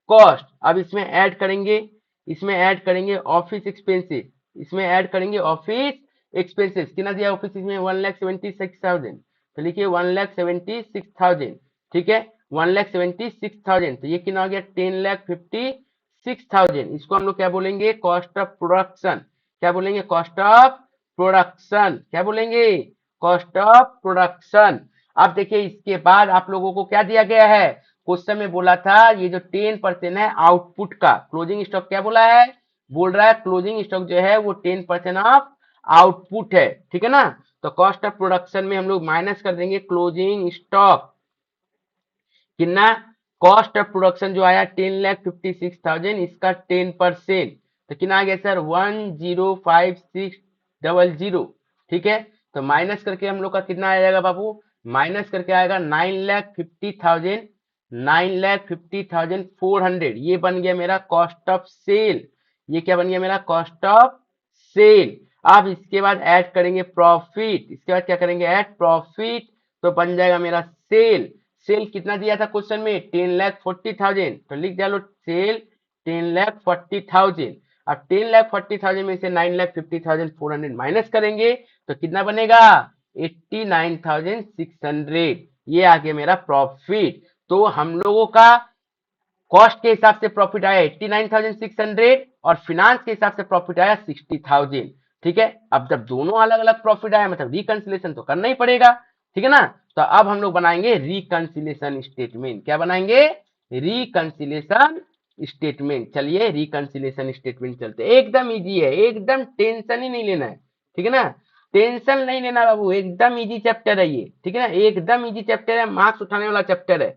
कॉस्ट। अब इसमें ऐड करेंगे, इसमें ऐड करेंगे ऑफिस एक्सपेंसेस, इसमें ऐड करेंगे ऑफिस एक्सपेंसेस, कितना दिया ऑफिस में, 1,76,000। तो लिखिए 1,76,000, ठीक है, 1,76,000। तो ये कितना हो गया, 10,56,000। इसको हम लोग क्या बोलेंगे, कॉस्ट ऑफ प्रोडक्शन। क्या बोलेंगे, कॉस्ट ऑफ प्रोडक्शन, क्या बोलेंगे, कॉस्ट ऑफ प्रोडक्शन। अब देखिए इसके बाद आप लोगों को क्या दिया गया है, क्वेश्चन में बोला था ये जो 10% है आउटपुट का, क्लोजिंग स्टॉक क्या बोला है, बोल रहा है क्लोजिंग स्टॉक जो है वो 10% ऑफ आउटपुट है, ठीक है ना। तो कॉस्ट ऑफ प्रोडक्शन में हम लोग माइनस कर देंगे क्लोजिंग स्टॉक, कितना, कॉस्ट ऑफ प्रोडक्शन जो आया 10,56,000, इसका 10%, तो कितना आ गया सर, 1,05,600, ठीक है। तो माइनस करके हम लोग का कितना आ जाएगा बाबू, माइनस करके आएगा 9,50,000, 9,50,400। ये बन गया मेरा कॉस्ट ऑफ सेल, ये क्या बन गया मेरा, कॉस्ट ऑफ सेल। अब इसके बाद ऐड करेंगे प्रॉफिट, इसके बाद क्या करेंगे, ऐड प्रॉफिट, तो बन जाएगा मेरा सेल। सेल कितना दिया था क्वेश्चन में, 10,40,000, तो लिख डालो सेल 10,40,000। अब 10,40,000 में से 9,50,400 माइनस करेंगे तो कितना बनेगा, 89,600। ये आ गया मेरा प्रॉफिट। तो हम लोगों का कॉस्ट के हिसाब से प्रॉफिट आया 89,600 और फिनांस के हिसाब से प्रॉफिट आया 60,000, ठीक है। अब जब दोनों अलग अलग प्रॉफिट आया मतलब रिकंसिलेशन तो करना ही पड़ेगा, ठीक है ना। तो अब हम लोग बनाएंगे रिकंसिलेशन स्टेटमेंट, क्या बनाएंगे, रिकंसिलेशन स्टेटमेंट। चलिए रिकंसिलेशन स्टेटमेंट चलते, एकदम इजी है, एकदम टेंशन ही नहीं लेना है, ठीक है ना, टेंशन नहीं लेना बाबू, एकदम इजी चैप्टर है ये, ठीक है ना, एकदम इजी चैप्टर है, मार्क्स उठाने वाला चैप्टर है,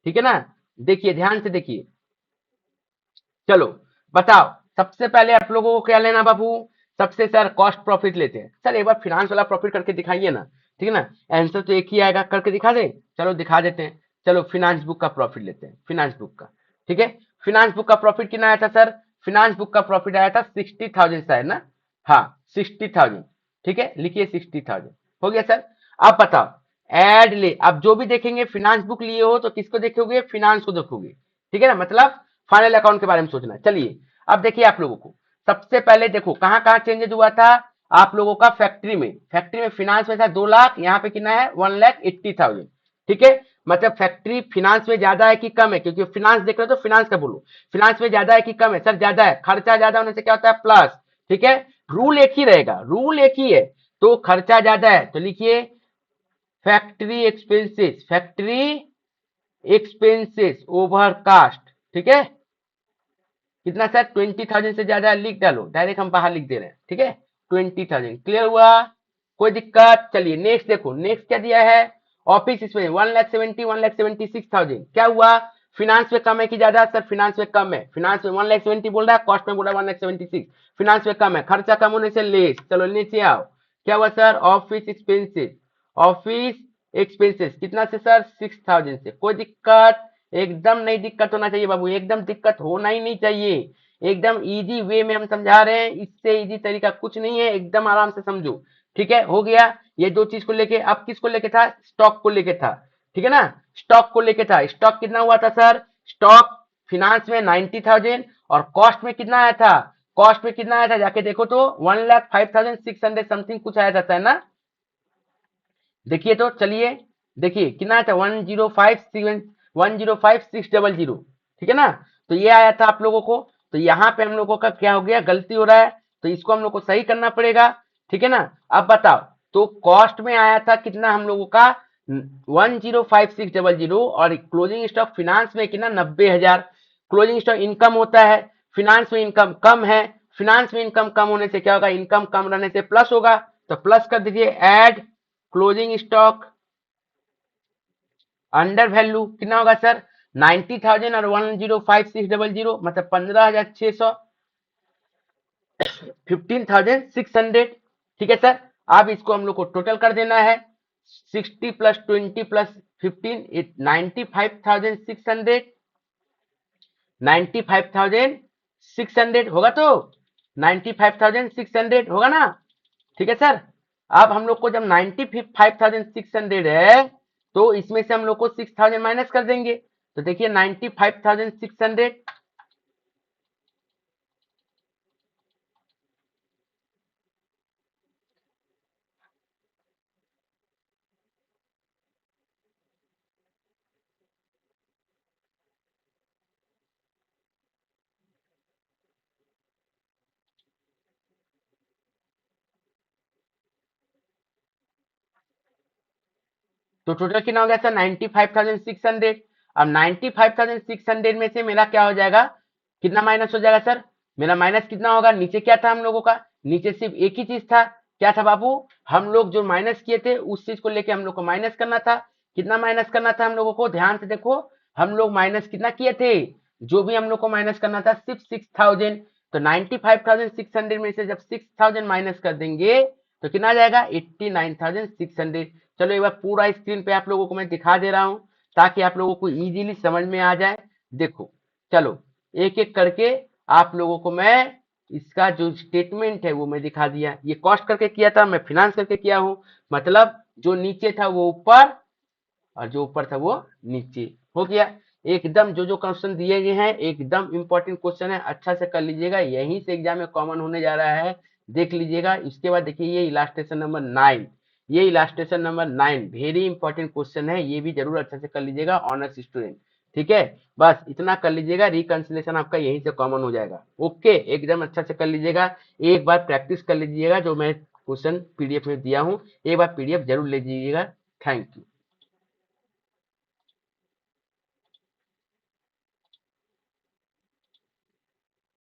ठीक है ना। देखिए ध्यान से देखिए, चलो बताओ, सबसे पहले आप लोगों को क्या लेना बाबू, सबसे सर कॉस्ट प्रॉफिट लेते हैं। सर एक बार फिनांस वाला प्रॉफिट करके दिखाइए ना, ठीक है ना, आंसर तो एक ही आएगा, करके दिखा दे, चलो दिखा देते हैं। चलो फिनांस बुक का प्रॉफिट लेते हैं, फिनांस बुक का, ठीक है। फिनांस बुक का प्रॉफिट कितना आया था सर, फिनांस बुक का प्रॉफिट आया था 60,000 शायद ना, हाँ 60,000, ठीक है, लिखिए 60,000 हो गया सर। अब बताओ, ऐड ले, अब जो भी देखेंगे फिनांस बुक लिए हो तो किसको देखोगे, फिनांस को देखोगे, ठीक है ना, मतलब फाइनल अकाउंट के बारे में सोचना है। चलिए अब देखिए आप लोगों को, सबसे पहले देखो कहां कहां चेंजेस हुआ था आप लोगों का, फैक्ट्री में, फैक्ट्री में फिनांस में था 2 लाख, यहाँ पे कितना है 1,80,000, ठीक है। मतलब फैक्ट्री फिनांस में ज्यादा है कि कम है, क्योंकि फिनांस देख रहे हो तो फिनांस का बोलो, फिनांस में ज्यादा है कि कम है, सर ज्यादा है, खर्चा ज्यादा होने से क्या होता है प्लस, ठीक है, रूल एक ही रहेगा, रूल एक ही है, तो खर्चा ज्यादा है तो लिखिए factory expenses, factory expenses over cost, ठीक है। कितना सर, 20,000 से ज्यादा लिख डालो, डायरेक्ट हम बाहर लिख दे रहे हैं, ठीक है, 20,000, क्लियर हुआ, कोई दिक्कत। चलिए नेक्स्ट देखो, नेक्स्ट क्या दिया है, ऑफिस इसमें 1,70,1,76,000, क्या हुआ, फिनांस में कम है कि ज्यादा? सर फिनांस में कम है, फिनांस में 1,70,000 बोल रहा है, कॉस्ट में बोल रहा है 1,76,000, फिनांस में कम है, खर्चा कम होने से लेस। चलो नीचे आओ, क्या हुआ sir? Office expenses, office expenses कितना से सर? 6,000 से। कोई दिक्कत? एकदम नहीं दिक्कत होना चाहिए बाबू, एकदम दिक्कत होना ही नहीं चाहिए, एकदम इजी वे में हम समझा रहे हैं, इससे इजी तरीका कुछ नहीं है, एकदम आराम से समझो। ठीक है, हो गया ये दो चीज को लेके। अब किसको लेके था? स्टॉक को लेके था, ठीक है ना, स्टॉक को लेके था। स्टॉक कितना हुआ था सर? स्टॉक फिनांस में 90,000 और कॉस्ट में कितना आया था? कॉस्ट में कितना आया था जाके देखो तो 1,05,600 समथिंग कुछ आया था ना? देखिए तो चलिए, देखिए कितना आया था? 1,05,600, ठीक है ना? तो ये आया था आप लोगों को। तो यहाँ पे हम लोगों का क्या हो गया? गलती हो रहा है, तो इसको हम लोग को सही करना पड़ेगा, ठीक है ना? अब बताओ, तो कॉस्ट में आया था कितना हम लोगों का? 1,05,600 और क्लोजिंग स्टॉक फिनांस में कितना? 90,000। क्लोजिंग स्टॉक इनकम होता है, फिनांस में इनकम कम है, फिनांस में इनकम कम होने से क्या होगा? इनकम कम रहने से प्लस होगा, तो प्लस कर दीजिए, add closing stock under value कितना होगा सर? 90,000 और 1,05,600 मतलब 15,600, 15,600, ठीक है सर। अब इसको हम लोग को टोटल कर देना है, 60 प्लस 20 प्लस 15 95,600, 95,600 होगा तो 95,600 होगा ना? ठीक है सर। अब हम लोग को जब 95,600 है, तो इसमें से हम लोग को 6,000 माइनस कर देंगे, तो देखिए 95,600, तो टोटल कितना हो गया सर? 95,600। अब 95,600 में से मेरा क्या हो जाएगा? कितना माइनस हो जाएगा सर? मेरा माइनस कितना होगा? नीचे क्या था हम लोगों का? नीचे सिर्फ एक ही चीज था, क्या था बाबू? हम लोग जो माइनस किए थे उस चीज को लेके हम लोग को माइनस करना था। कितना माइनस करना था हम लोगों को? ध्यान से देखो, हम लोग माइनस कितना किए थे? जो भी हम लोग को माइनस करना था सिर्फ 6,000। तो 95,600 में से जब 6,000 माइनस कर देंगे तो कितना आ जाएगा? 89,600। चलो एक बार पूरा स्क्रीन पे आप लोगों को मैं दिखा दे रहा हूं, ताकि आप लोगों को इजीली समझ में आ जाए। देखो, चलो एक एक करके आप लोगों को मैं इसका जो स्टेटमेंट है वो मैं दिखा दिया। ये कॉस्ट करके किया था, मैं फिनांस करके किया हूं, मतलब जो नीचे था वो ऊपर और जो ऊपर था वो नीचे, हो गया एकदम। जो जो क्वेश्चन दिए गए हैं एकदम इंपॉर्टेंट क्वेश्चन है, अच्छा से कर लीजिएगा, यहीं से एग्जाम में कॉमन होने जा रहा है, देख लीजिएगा। इसके बाद देखिए ये इलास्ट्रेशन नंबर 9, ये illustration number 9 very important question है, ये भी जरूर अच्छा से कर लीजिएगा ऑनर्स स्टूडेंट, ठीक है? बस इतना कर लीजिएगा, रिकंसिलेशन आपका यहीं से कॉमन हो जाएगा। ओके, एकदम अच्छा से कर लीजिएगा, एक बार प्रैक्टिस कर लीजिएगा जो मैं क्वेश्चन पीडीएफ में दिया हूँ, एक बार पीडीएफ जरूर ले लीजिएगा। Thank you.